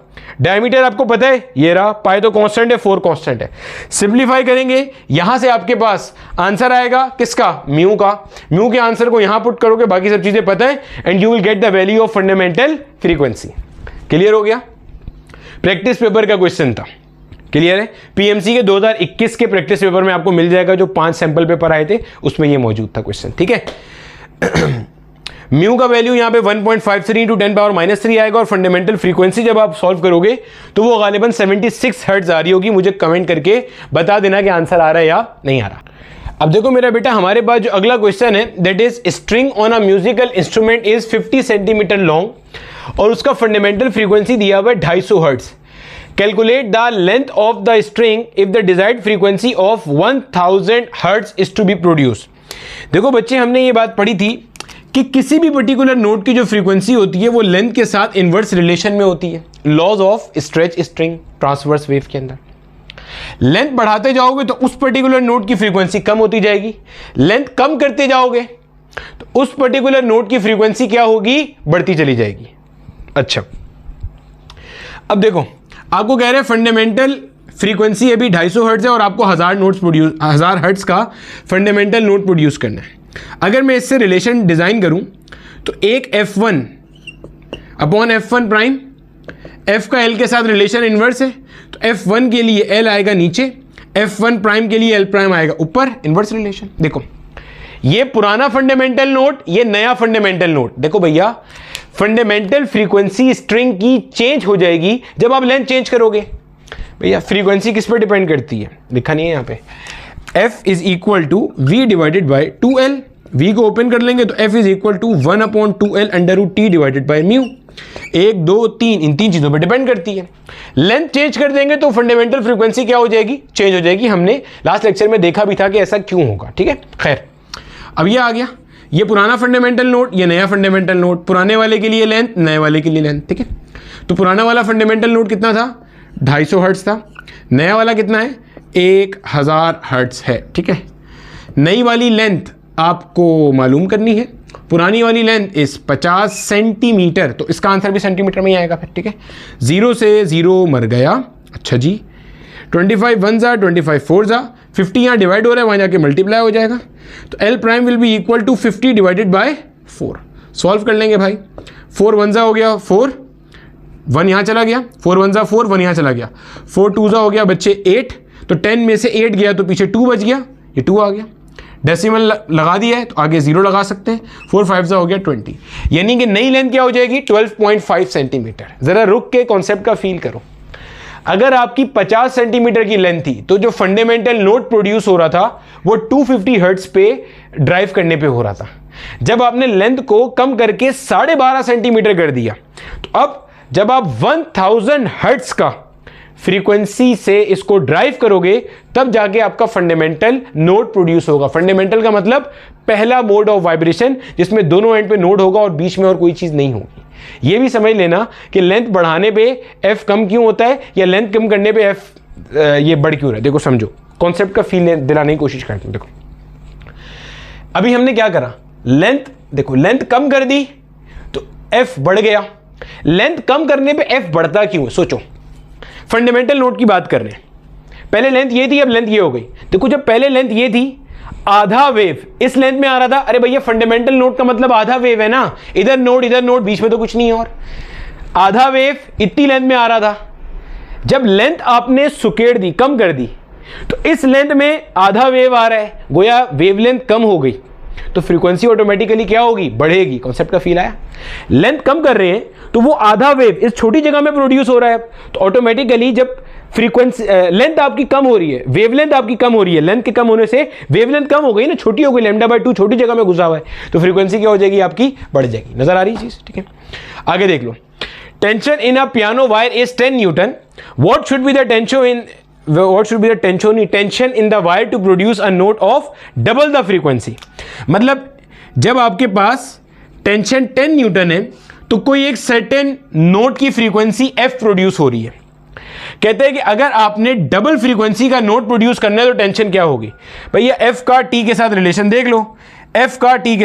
डायमीटर आपको पता है ये रहा, पाई तो कांस्टेंट है, 4 कांस्टेंट है। सिंपलीफाई करेंगे, यहां से आपके पास आंसर आएगा किसका, म्यू का। म्यू के आंसर को यहां पुट करोगे, बाकी सब चीजें पता है, and you will get the value of fundamental frequency. Clear हो गया, प्रैक्टिस पेपर का क्वेश्चन था, क्लियर है। पीएमसी के 2021 के प्रैक्टिस पेपर में आपको मिल जाएगा, जो 5 सैंपल पेपर आए थे उसमें ये मौजूद था क्वेश्चन, ठीक है। म्यू का वैल्यू यहाँ पे 1.53 इंटू 10⁻³ आएगा, और फंडामेंटल फ्रीक्वेंसी जब आप सॉल्व करोगे तो वो गालिबन 76 हर्ट्ज आ रही होगी। मुझे कमेंट करके बता देना कि आंसर आ रहा है या नहीं आ रहा। अब देखो मेरा बेटा, हमारे पास जो अगला क्वेश्चन है that is string on a musical instrument is 50 centimetre long, और उसका फंडामेंटल फ्रीक्वेंसी दिया हुआ है 250 hertz. Calculate the length of the string if the desired frequency of 1000 hertz is to be produce. देखो बच्चे, हमने ये बात पढ़ी थी कि किसी भी पर्टिकुलर नोट की जो फ्रीक्वेंसी होती है वो लेंथ के साथ इनवर्स रिलेशन में होती है, laws of stretch string transverse wave के अंदर। लेंथ बढ़ाते जाओगे तो उस पर्टिकुलर नोट की फ्रीक्वेंसी कम होती जाएगी, लेंथ कम करते जाओगे तो उस पर्टिकुलर नोट की फ्रीक्वेंसी क्या होगी, बढ़ती चली जाएगी। अच्छा, अब देखो आपको कह रहे हैं फंडामेंटल फ्रीक्वेंसी अभी 250 हर्ट्ज है और आपको 1000 हर्ट्ज का फंडामेंटल नोट प्रोड्यूस करना है। अगर मैं इससे रिलेशन डिजाइन करूं तो एक F1 upon F1 prime, F का L के साथ रिलेशन इनवर्स है, तो F1 के लिए L आएगा नीचे, F1 प्राइम के लिए L प्राइम आएगा ऊपर, इनवर्स रिलेशन। देखो ये पुराना फंडामेंटल नोट, ये नया फंडामेंटल नोट। देखो भैया, फंडामेंटल फ्रीक्वेंसी स्ट्रिंग की चेंज हो जाएगी जब आप लेंथ चेंज करोगे। भैया फ्रीक्वेंसी किस पर डिपेंड करती है, लिखा नहीं है यहाँ पे, F is equal to V divided by 2L। V को ओपन कर लेंगे तो F is equal to 1/2L √T divided by mu. 1 2 3 इन 3 चीजों पर डिपेंड करती है। लेंथ चेंज कर देंगे तो फंडामेंटल फ्रीक्वेंसी क्या हो जाएगी, चेंज हो जाएगी। हमने लास्ट लेक्चर में देखा भी था कि ऐसा क्यों होगा, ठीक है। खैर, अब ये आ गया, ये पुराना फंडामेंटल नोट, ये नया फंडामेंटल नोट। पुराने वाले के लिए लेंथ, नए वाले के लिए लेंथ, ठीक है। तो पुराना वाला फंडामेंटल नोट कितना था, 250 हर्ट्ज था। नया वाला कितना है, 1000 हर्ट्ज है, ठीक है। नई वाली लेंथ आपको मालूम करनी है, पुरानी वाली लेंथ इस 50 सेंटीमीटर, तो इसका आंसर भी सेंटीमीटर में ही आएगा फिर, ठीक है। 0 से 0 मर गया, अच्छा जी। 25 1 जा, 25 4 जा, 50 यहाँ डिवाइड हो रहा है, वहाँ जाके मल्टीप्लाई हो जाएगा, तो L prime will be equal to 50 divided by 4। Solve कर लेंगे भाई, 4 1 जा हो गया 4, 1 यहाँ चला गया, 4 1 4, 1 यहाँ चला गया, 4 2 हो गया बच्चे 8, तो 10 में से 8 गया तो पीछे 2 बच गया, ये 2 आ गया। डेसिमल लगा दिया है तो आगे 0 लगा सकते हैं, 4 5 हो गया 20, यानी कि नई लेंथ क्या हो जाएगी 12.5 सेंटीमीटर। जरा रुक के कॉन्सेप्ट का फील करो। अगर आपकी 50 सेंटीमीटर की लेंथ थी तो जो फंडामेंटल नोट प्रोड्यूस हो रहा था वो 250 हर्ट्ज पे ड्राइव करने पे हो रहा था। जब आपने लेंथ को कम करके 12.5 सेंटीमीटर कर दिया तो अब जब आप 1000 हर्ट्ज का फ्रीक्वेंसी से इसको ड्राइव करोगे तब जाके आपका फंडामेंटल नोट प्रोड्यूस होगा। फंडामेंटल का मतलब पहला मोड ऑफ वाइब्रेशन जिसमें दोनों एंड पे नोड होगा और बीच में और कोई चीज नहीं होगी। ये भी समझ लेना कि लेंथ बढ़ाने पे एफ कम क्यों होता है या लेंथ कम करने पे एफ ये बढ़ क्यों रहा है। देखो समझो, कॉन्सेप्ट का फील दिलाने की कोशिश करते हैं। देखो अभी हमने क्या करा, लेंथ देखो लेंथ कम कर दी तो एफ बढ़ गया। लेंथ कम करने पे एफ बढ़ता क्यों है, सोचो। फंडामेंटल नोट की बात कर रहे हैं, पहले लेंथ ये थी अब लेंथ ये हो गई। देखो जब पहले लेंथ ये थी आधा वेव इस लेंथ में आ रहा था, अरे भैया फंडामेंटल नोट का मतलब आधा वेव है ना, इधर नोड बीच में तो कुछ नहीं है और आधा वेव इतनी लेंथ में आ रहा था। जब लेंथ आपने सुकेड़ दी, कम कर दी, तो इस लेंथ में आधा वेव आ रहा है, गोया वेवलेंथ कम हो गई तो फ्रीक्वेंसी ऑटोमेटिकली क्या होगी, बढ़ेगी। कॉन्सेप्ट का फील आया। लेंथ कम कर रहे हैं तो वो आधा वेव इस छोटी जगह में प्रोड्यूस हो रहा है तो ऑटोमेटिकली जब फ्रीक्वेंसी लेंथ आपकी कम हो रही है, वेवलेंथ आपकी कम हो रही है, लेंथ के कम होने से वेवलेंथ कम हो गई ना, छोटी हो गई, λ/2 छोटी जगह में घुसा हुआ है तो फ्रीक्वेंसी क्या हो जाएगी आपकी, बढ़ जाएगी। नजर आ रही चीज, ठीक है। आगे देख लो, tension in a piano wire is 10 newton, what should be the tension in the wire to produce a note of double the frequency। मतलब जब आपके पास टेंशन 10 न्यूटन है तो कोई एक सर्टेन नोट की फ्रीक्वेंसी f प्रोड्यूस हो रही है। कहते हैं कि अगर आपने डबल फ्रीक्वेंसी का नोट प्रोड्यूस करना है तो टेंशन क्या होगी भैया, f का t के साथ रिलेशन देख लो, f का t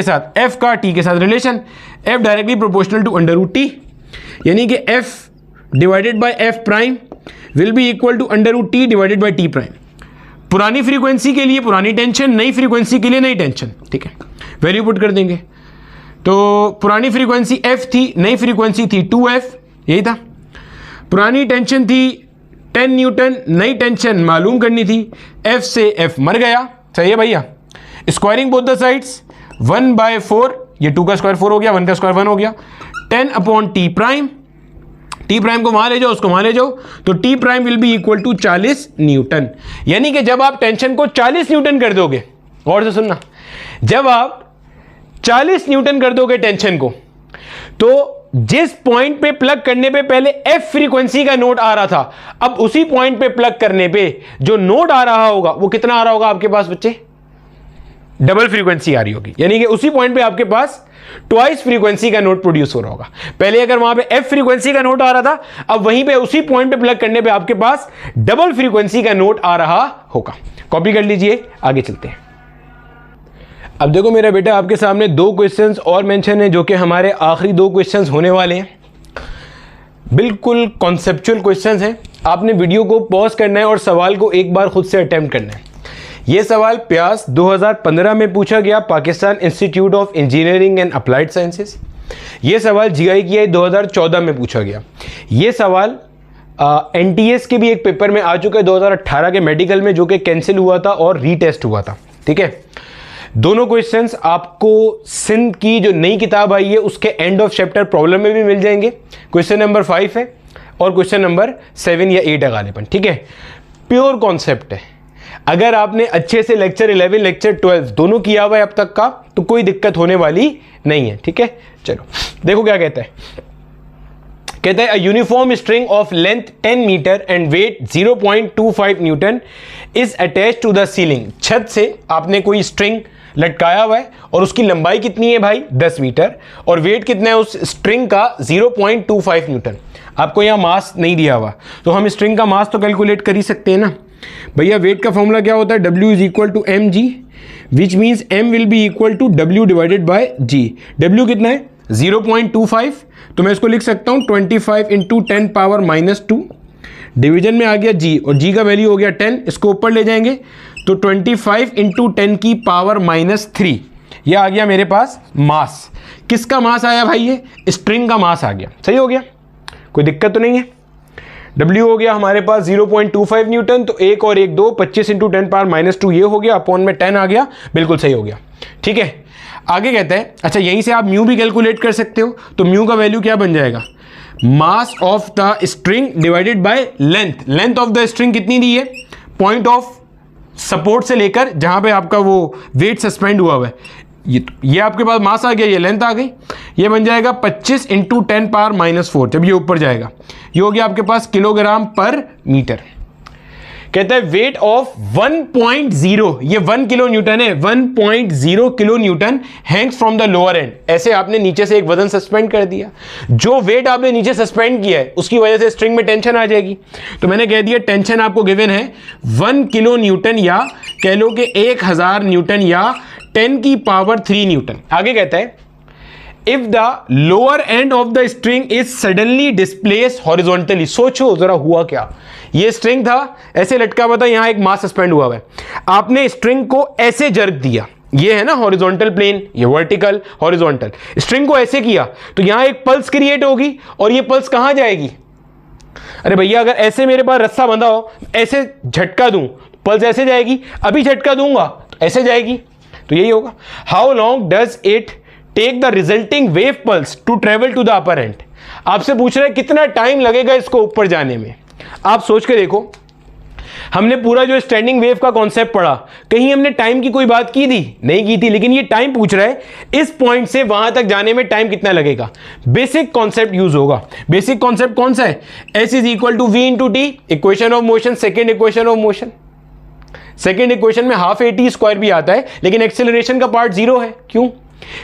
के साथ relation, f directly proportional to √t, यानी कि f divided by f prime will be equal to √t divided by t prime. पुरानी फ्रीक्वेंसी के लिए पुरानी टेंशन, नई फ्रीक्वेंसी के लिए नई टेंशन, ठीक है। वैल्यू पुट कर देंगे तो पुरानी फ्रीक्वेंसी f थी, नई फ्रीक्वेंसी थी 2f, यही था। पुरानी टेंशन थी 10 न्यूटन, नई टेंशन मालूम करनी थी, f से f मर गया, सही है भैया। स्क्वायरिंग बोथ द साइड्स, 1/4, ये 2 का स्क्वायर 4 हो गया, 1 का स्क्वायर 1 हो गया, 10/t प्राइम, टी प्राइम को वहां ले जाओ, उसको वहां ले जाओ, तो T prime will be equal to 40 newton. यानी कि जब आप टेंशन को 40 न्यूटन कर दोगे, गौर से सुनना, जब आप 40 न्यूटन कर दोगे टेंशन को, तो जिस पॉइंट पे प्लग करने पे पहले एफ फ्रीक्वेंसी का नोट आ रहा था, अब उसी पॉइंट पे प्लग करने पे जो नोट आ रहा होगा वो कितना आ रहा होगा आपके पास बच्चे, डबल फ्रीक्वेंसी आ रही होगी। यानी कि उसी पॉइंट पे आपके पास ट्वाइस फ्रीक्वेंसी का नोट प्रोड्यूस हो रहा होगा। पहले अगर वहां पे एफ फ्रीक्वेंसी का नोट आ रहा था, अब वहीं पे उसी पॉइंट पे प्लग करने पे आपके पास डबल फ्रीक्वेंसी का नोट आ रहा होगा। कॉपी कर लीजिए, आगे चलते हैं। अब देखो मेरा बेटा, आपके सामने 2 क्वेश्चंस और मेंशन है जो कि हमारे आखिरी 2 क्वेश्चंस होने वाले हैं। बिल्कुल कॉन्सेप्चुअल क्वेश्चंस हैं। आपने वीडियो को पॉज करना है और सवाल को एक बार खुद से अटेम्प्ट करना है। यह सवाल प्यास 2015 में पूछा गया, Pakistan institute of engineering and applied sciences. यह सवाल GI 2014 में पूछा गया। यह सवाल NTS के भी एक पेपर में आ चुका है 2018 के मेडिकल में, जो कि कैंसिल हुआ था और रीटेस्ट हुआ था, ठीक है। दोनों क्वेश्चंस आपको सिंध की जो नई किताब आई है उसके एंड ऑफ चैप्टर प्रॉब्लम में भी मिल जाएंगे। क्वेश्चन नंबर 5 है और क्वेश्चन नंबर 7 या 8 है गालिबन, ठीक है। प्योर कॉन्सेप्ट है। अगर आपने अच्छे से लेक्चर 11 लेक्चर 12 दोनों किया हुआ है अब तक का, तो कोई दिक्कत होने वाली नहीं है, ठीक है। चलो देखो क्या कहता है। कहता है a uniform string of length 10 metre and weight 0.25 newton is attach to the ceiling. छत से आपने कोई स्ट्रिंग लटकाया हुआ है और उसकी लंबाई कितनी है भाई 10 मीटर और वेट कितना है उस स्ट्रिंग का 0.25 न्यूटन। आपको यहाँ मास नहीं दिया हुआ तो हम स्ट्रिंग का मास तो कैलकुलेट कर ही सकते हैं ना भैया। वेट का फॉर्मूला क्या होता है, W is equal to mg, which means m will be equal to W divided by g। W कितना है 0.25, तो मैं इसको लिख सकता हूँ 25 इंटू 10 पावर -2, डिवीजन में आ गया g और g का वैल्यू हो गया 10, इसको ऊपर ले जाएंगे तो 25 इंटू 10 की पावर -3, यह आ गया मेरे पास मास। किसका मास आया भाई, ये स्ट्रिंग का मास आ गया, सही हो गया। कोई दिक्कत तो नहीं है। W हो गया हमारे पास 0.25 न्यूटन, तो 1 और 1 2, 25 इंटू 10⁻², ये हो गया, अपॉन में 10 आ गया, बिल्कुल सही हो गया। ठीक है, आगे कहते हैं, अच्छा यहीं से आप म्यू भी कैलकुलेट कर सकते हो, तो म्यू का वैल्यू क्या बन जाएगा, mass of the string divided by length. Length of the string कितनी दी है, पॉइंट ऑफ सपोर्ट से लेकर जहां पे आपका वो वेट सस्पेंड हुआ है, ये आपके पास मास आ गया, ये लेंथ आ गई, ये बन जाएगा 25 इंटू 10⁻⁴। जब ये ऊपर जाएगा ये हो गया आपके पास किलोग्राम पर मीटर। कहता है वेट ऑफ 1.0, ये 1 किलो न्यूटन है, 1.0 kilo Newton Hanks from the lower and. ऐसे आपने नीचे से एक वजन सस्पेंड कर दिया, जो वेट आपने नीचे सस्पेंड किया है उसकी वजह से स्ट्रिंग में टेंशन आ जाएगी, तो मैंने कह दिया टेंशन आपको गिवन है 1 किलो न्यूटन, या कह लो कि 1000 न्यूटन या 10⁻³ न्यूटन। आगे कहता है if the lower and of the string is suddenly displaced horizontally. सोचो जरा हुआ क्या, ये स्ट्रिंग था ऐसे लटका हुआ था, यहां एक मास सस्पेंड हुआ है, आपने स्ट्रिंग को ऐसे जर्क दिया, ये है ना हॉरिजॉन्टल प्लेन, ये वर्टिकल हॉरिजॉन्टल, स्ट्रिंग को ऐसे किया तो यहां एक पल्स क्रिएट होगी, और ये पल्स कहां जाएगी, अरे भैया अगर ऐसे मेरे पास रस्सा बंधा हो, ऐसे झटका दूं पल्स ऐसे जाएगी, अभी झटका दूंगा तो ऐसे जाएगी, तो यही होगा। How long does it take the resulting wave pulse to travel to the upper end. आपसे पूछ रहे हैं कितना टाइम लगेगा इसको ऊपर जाने में। आप सोच के देखो, हमने पूरा जो स्टैंडिंग वेव का कॉन्सेप्ट पढ़ा, कहीं हमने टाइम की कोई बात की थी, नहीं की थी, लेकिन ये टाइम पूछ रहा है इस पॉइंट से वहां तक जाने में टाइम कितना लगेगा। बेसिक कॉन्सेप्ट यूज होगा। बेसिक कॉन्सेप्ट कौन सा है, S is equal to V into T, equation of motion, second equation of motion. Second equation में हाफ AT² भी आता है, लेकिन एक्सेलरेशन का पार्ट 0 है। क्यों,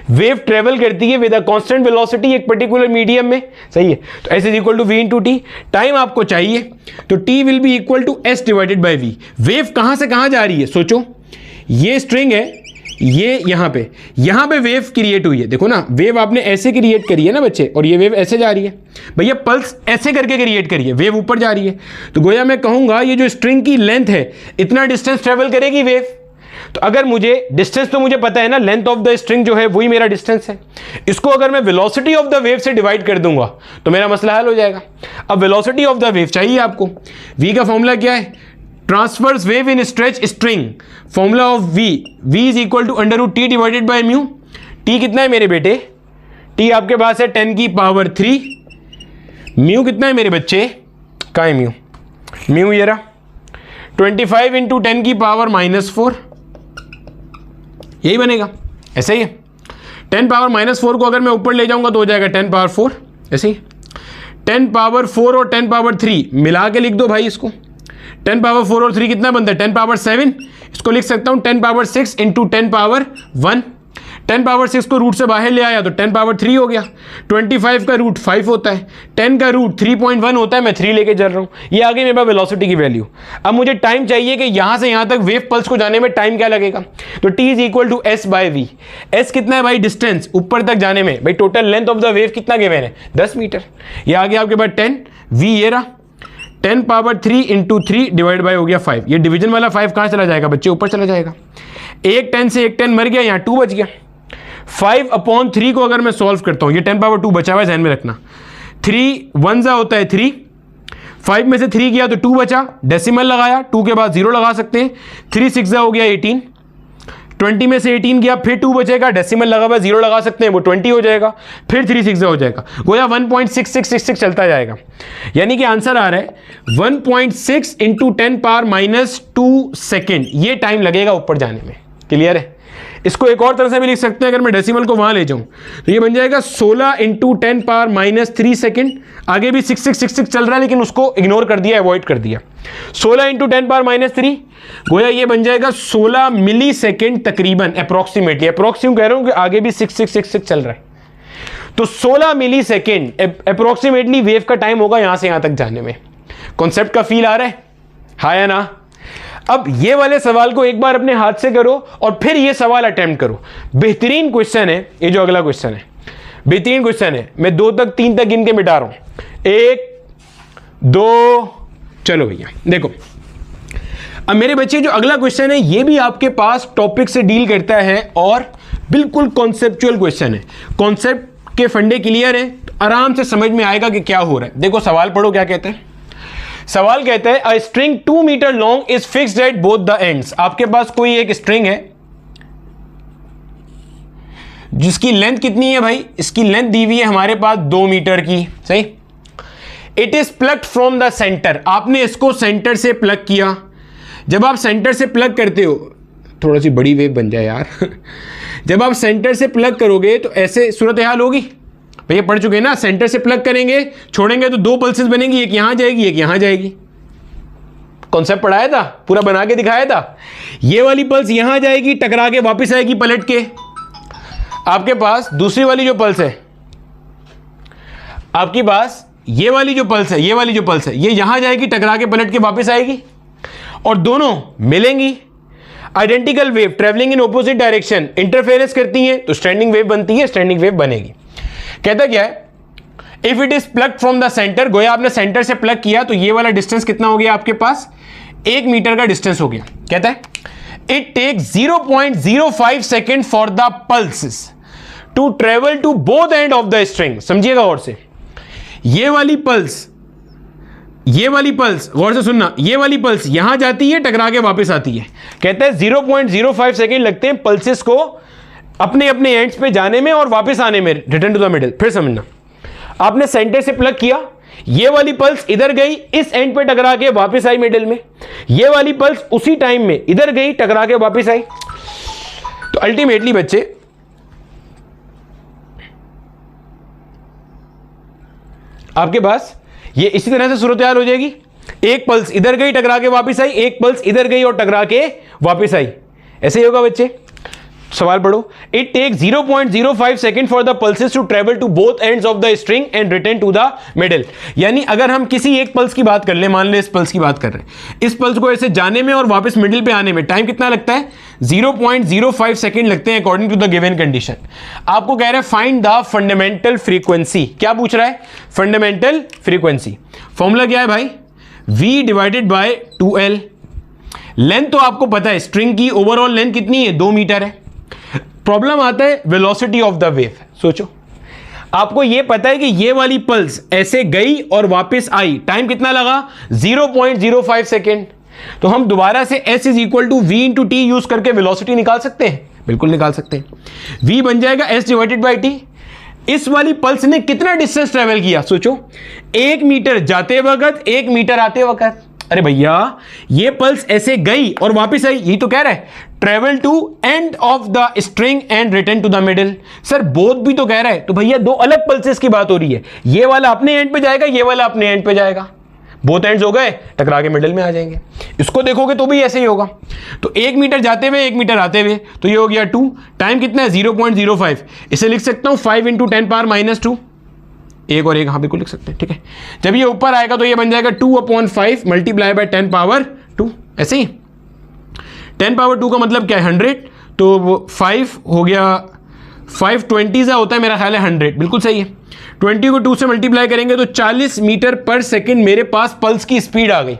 वेव ट्रेवल करती है विद अ कांस्टेंट वेलोसिटी एक पर्टिकुलर मीडियम में, सही है। तो S is equal to V into T, time आपको चाहिए तो T will be equal to S divided by V। Wave कहां से कहां जा रही है, सोचो, ये स्ट्रिंग है, ये यहां पे वेव क्रिएट हुई है, देखो ना, वेव आपने ऐसे क्रिएट करी है ना बच्चे, और ये वेव ऐसे जा रही है, भैया पल्स ऐसे करके क्रिएट करी है, वेव ऊपर जा रही है, तो गोया मैं कहूंगा ये जो स्ट्रिंग की लेंथ है इतना डिस्टेंस ट्रेवल करेगी वेव। तो अगर मुझे डिस्टेंस तो मुझे पता है ना, लेंथ ऑफ द स्ट्रिंग जो है वही मेरा डिस्टेंस है, इसको अगर मैं वेलोसिटी ऑफ द वेव से डिवाइड कर दूंगा तो मेरा मसला हल हो जाएगा। अब वेलोसिटी ऑफ द वेव चाहिए आपको, V का फॉर्मूला क्या है, transverse wave in stretch string, formula of V is equal to √T divided by mu. T कितना है मेरे बेटे, T आपके पास है 10⁻³ म्यू कितना है मेरे बच्चे, कहाँ है म्यू ये रहा 25 इंटू 10⁻⁻⁴, यही बनेगा, ऐसे ही है। 10⁻⁴ को अगर मैं ऊपर ले जाऊंगा तो हो जाएगा 10⁻⁴, ऐसे ही 10⁻⁴ और 10⁻³ मिला के लिख दो भाई इसको, 10⁻⁴ और 3 कितना बनता है 10⁻⁷, इसको लिख सकता हूं 10⁻⁶ इंटू 10⁻⁴। 10⁻⁶ को रूट से बाहर ले आया तो 10⁻³ हो गया, 25 का रूट 5 होता है, 10 का रूट 3.1 होता है, मैं 3 लेके चल रहा हूं, ये आ गई मेरे पास वेलोसिटी की वैल्यू। अब मुझे टाइम चाहिए कि यहां से यहां तक वेव पल्स को जाने में टाइम क्या लगेगा, तो T is equal to S by V। S कितना है भाई, डिस्टेंस ऊपर तक जाने में, भाई total length of the wave कितना गिवन है 10 मीटर, ये आ गया आपके पास 10, V ये रहा 10⁻³ इंटू 3 डिवाइड बाई हो गया 5। ये डिवीजन वाला 5 कहां चला जाएगा बच्चे, ऊपर चला जाएगा, एक 10 से एक 10 मर गया, यहां 2 बच गया। 5/3 को अगर मैं सॉल्व करता हूं, ये 10⁻2 बचा हुआ है, ध्यान में रखना, 3 1 जा होता है 3, 5 में से 3 गया तो 2 बचा, डेसिमल लगाया, 2 के बाद 0 लगा सकते हैं, 3 6 जा हो गया 18, 20 में से 18 गया, फिर 2 बचेगा, डेसिमल लगा हुआ 0 लगा सकते हैं, वो 20 हो जाएगा, फिर 3 6 हो जाएगा, गोया 1.6666 चलता जाएगा। यानी कि आंसर आ रहा है 1.6 इंटू 10⁻⁻² सेकेंड, ये टाइम लगेगा ऊपर जाने में। क्लियर है, इसको एक और तरह से भी लिख सकते हैं, अगर मैं डेसिमल को वहां ले जाऊं तो ये बन जाएगा 16 इंटू 10⁻³ सेकेंड। आगे भी 6666 चल रहा है लेकिन उसको इग्नोर कर दिया, अवॉइड कर दिया। 16 इंटू 10⁻³ गोया ये बन जाएगा 16 मिली सेकेंड तकरीबन, अप्रोक्सीमेटली, अप्रोक्सीम कह रहा हूं कि आगे भी 6666 चल रहा है, तो 16 मिली सेकेंड अप्रोक्सीमेटली वेव का टाइम होगा यहां से यहां तक जाने में। कॉन्सेप्ट का फील आ रहा है, हाँ या ना। अब ये वाले सवाल को एक बार अपने हाथ से करो और फिर ये सवाल अटेम्प्ट करो, बेहतरीन क्वेश्चन है ये जो अगला क्वेश्चन है, बेहतरीन क्वेश्चन है। मैं 2 तक 3 तक गिन के मिटा रहा हूं, 1 2, चलो भैया देखो। अब मेरे बच्चे जो अगला क्वेश्चन है ये भी आपके पास टॉपिक से डील करता है और बिल्कुल कॉन्सेप्चुअल क्वेश्चन है। कॉन्सेप्ट के फंडे क्लियर है तो आराम से समझ में आएगा कि क्या हो रहा है। देखो सवाल पढ़ो क्या कहते हैं। सवाल कहता है a string 2 metre long is fixed at both the ends. आपके पास कोई एक स्ट्रिंग है जिसकी लेंथ कितनी है भाई, इसकी लेंथ दी हुई है हमारे पास 2 मीटर की, सही। It is plucked from the centre, आपने इसको सेंटर से प्लग किया। जब आप सेंटर से प्लग करते हो, थोड़ा सी बड़ी वेव बन जाए यार जब आप सेंटर से प्लग करोगे तो ऐसे सूरत हाल होगी भैया, पढ़ चुके ना, सेंटर से प्लग करेंगे छोड़ेंगे तो 2 पल्सेस बनेंगी, एक यहां जाएगी एक यहां जाएगी। कॉन्सेप्ट पढ़ाया था, पूरा बना के दिखाया था। ये वाली पल्स यहां जाएगी, टकरा के वापस आएगी पलट के। आपके पास दूसरी वाली जो पल्स है, आपके पास ये वाली जो पल्स है, ये वाली जो पल्स है, ये यहां जाएगी, टकरा के पलट के वापस आएगी और दोनों मिलेंगी। Identical wave travelling in opposite direction interference करती हैं तो स्टैंडिंग वेव बनती है, स्टैंडिंग वेव बनेगी। कहता क्या है, if it is plug from the centre, गोया आपने सेंटर से प्लग किया तो ये वाला डिस्टेंस कितना हो गया आपके पास, 1 मीटर का डिस्टेंस हो गया। कहता है it take 0.05 second for the pulses to travel to both end of the string. समझिएगा और से, ये वाली पल्स गौर से सुनना, ये वाली पल्स यहां जाती है, टकरा के वापस आती है। कहता है 0.05 सेकेंड लगते हैं पल्सेस को अपने अपने एंड्स पे जाने में और वापस आने में, रिटर्न टू द मिडिल। फिर समझना, आपने सेंटर से प्लग किया, ये वाली पल्स इधर गई, इस एंड पे टकरा के वापस आई मिडिल में, ये वाली पल्स उसी टाइम में इधर गई, टकरा के वापस आई। तो अल्टीमेटली बच्चे आपके पास ये इसी तरह से सूरत हाल हो जाएगी, एक पल्स इधर गई, टकरा के वापस आई, एक पल्स इधर गई और टकरा के वापस आई। ऐसे ही होगा बच्चे। सवाल पढ़ो, it take 0.05 second for the pulses to travel to both ends of the string and return to the middle. यानी अगर हम किसी एक पल्स की बात कर ले, मान ले इस पल्स की बात कर रहे हैं, इस पल्स को ऐसे जाने में और वापस मिडिल पे आने में टाइम कितना लगता है, 0.05 सेकेंड लगते हैं according to the given condition. आपको कह रहा है फाइंड द फंडामेंटल फ्रीक्वेंसी। क्या पूछ रहा है, फंडामेंटल फ्रीक्वेंसी। फॉर्मूला क्या है भाई, v divided by 2l। Length तो आपको पता है, स्ट्रिंग की ओवरऑल लेंथ कितनी है, 2 मीटर है। प्रॉब्लम आता है वेलोसिटी ऑफ द वेव। सोचो, आपको यह पता है कि ये वाली पल्स ऐसे गई और वापस आई, टाइम कितना लगा, 0.05 सेकेंड। तो हम दोबारा से s is equal to v into T use करके वेलोसिटी निकाल सकते हैं, बिल्कुल निकाल सकते हैं। v बन जाएगा s डिवाइडेड बाई टी। इस वाली पल्स ने कितना डिस्टेंस ट्रेवल किया, सोचो, 1 मीटर जाते वक्त, 1 मीटर आते वक्त। अरे भैया ये पल्स ऐसे गई और वापस आई, यही तो कह रहा है, travel to end of the string and return to the middle. Sir both भी तो कह रहा है, तो भैया 2 अलग पल्सेस की बात हो रही है, ये वाला अपने एंड पे जाएगा, ये वाला अपने एंड पे जाएगा, बोथ एंड्स हो गए, टकरा के मिडिल में आ जाएंगे। इसको देखोगे तो भी ऐसे ही होगा। तो 1 मीटर जाते हुए 1 मीटर आते हुए, तो ये हो गया 2, टाइम कितना है 0.05, इसे लिख सकता हूं 5 इंटू 10 पावर -2, एक और एक, हाँ बिल्कुल लिख सकते हैं, ठीक है। जब ये ऊपर आएगा तो ये बन जाएगा 2/5 मल्टीप्लाई बाय 10 पावर 2, ऐसे ही। 10 पावर 2 का मतलब क्या है, 100, तो वो 5 हो गया, 520 सा होता है मेरा ख्याल है 100, बिल्कुल सही है। 20 को 2 से मल्टीप्लाई करेंगे तो 40 मीटर पर सेकेंड मेरे पास पल्स की स्पीड आ गई।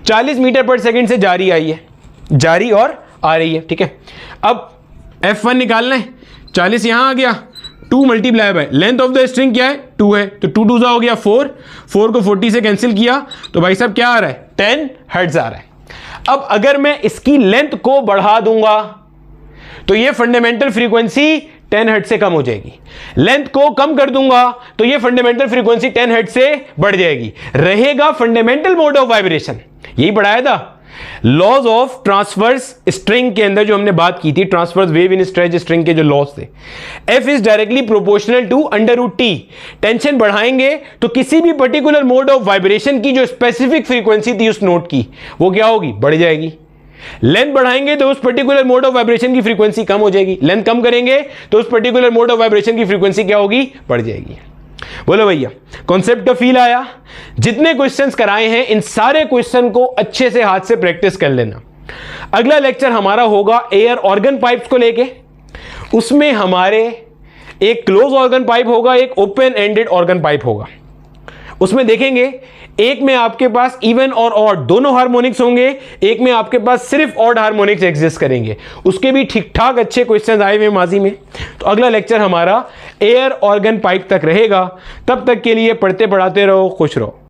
40 मीटर पर सेकेंड से जारी आई है, जारी और आ रही है, ठीक है। अब F1 निकालना है, 40 यहां आ गया, 2 multiply by length of the string क्या है, 2 है, तो 2 2 हो गया 4 को 40 से कैंसिल किया तो भाई साहब क्या आ रहा है, 10 हर्ट्ज आ रहा है। अब अगर मैं इसकी लेंथ को बढ़ा दूंगा तो ये फंडामेंटल फ्रीक्वेंसी 10 हर्ट्ज से कम हो जाएगी, लेंथ को कम कर दूंगा तो ये फंडामेंटल फ्रीक्वेंसी 10 हर्ट्ज से बढ़ जाएगी, रहेगा फंडामेंटल मोड ऑफ वाइब्रेशन। यही पढ़ाया था लॉज ऑफ ट्रांसवर्स स्ट्रिंग के अंदर, जो हमने बात की थी, transverse wave in stretch string के जो लॉज थे। F is directly proportional to √T। Tension बढ़ाएंगे तो किसी भी पर्टिकुलर मोड ऑफ वाइब्रेशन की जो स्पेसिफिक फ्रीक्वेंसी थी उस नोट की, वो क्या होगी, बढ़ जाएगी। लेंथ बढ़ाएंगे तो उस पर्टिकुलर मोड ऑफ वाइब्रेशन की फ्रीक्वेंसी कम हो जाएगी, लेंथ कम करेंगे तो उस पर्टिकुलर मोड ऑफ वाइब्रेशन की फ्रीक्वेंसी क्या होगी, बढ़ जाएगी। बोलो भैया, कॉन्सेप्ट का फील आया? जितने क्वेश्चंस कराए हैं इन सारे क्वेश्चन को अच्छे से हाथ से प्रैक्टिस कर लेना। अगला लेक्चर हमारा होगा एयर ऑर्गन पाइप्स को लेके। उसमें हमारे एक क्लोज ऑर्गन पाइप होगा, एक ओपन एंडेड ऑर्गन पाइप होगा। उसमें देखेंगे एक में आपके पास इवन और ऑड दोनों हार्मोनिक्स होंगे, एक में आपके पास सिर्फ ऑड हार्मोनिक्स एग्जिस्ट करेंगे। उसके भी ठीक ठाक अच्छे क्वेश्चंस आए हुए माजी में। तो अगला लेक्चर हमारा एयर ऑर्गन पाइप तक रहेगा। तब तक के लिए पढ़ते पढ़ाते रहो, खुश रहो।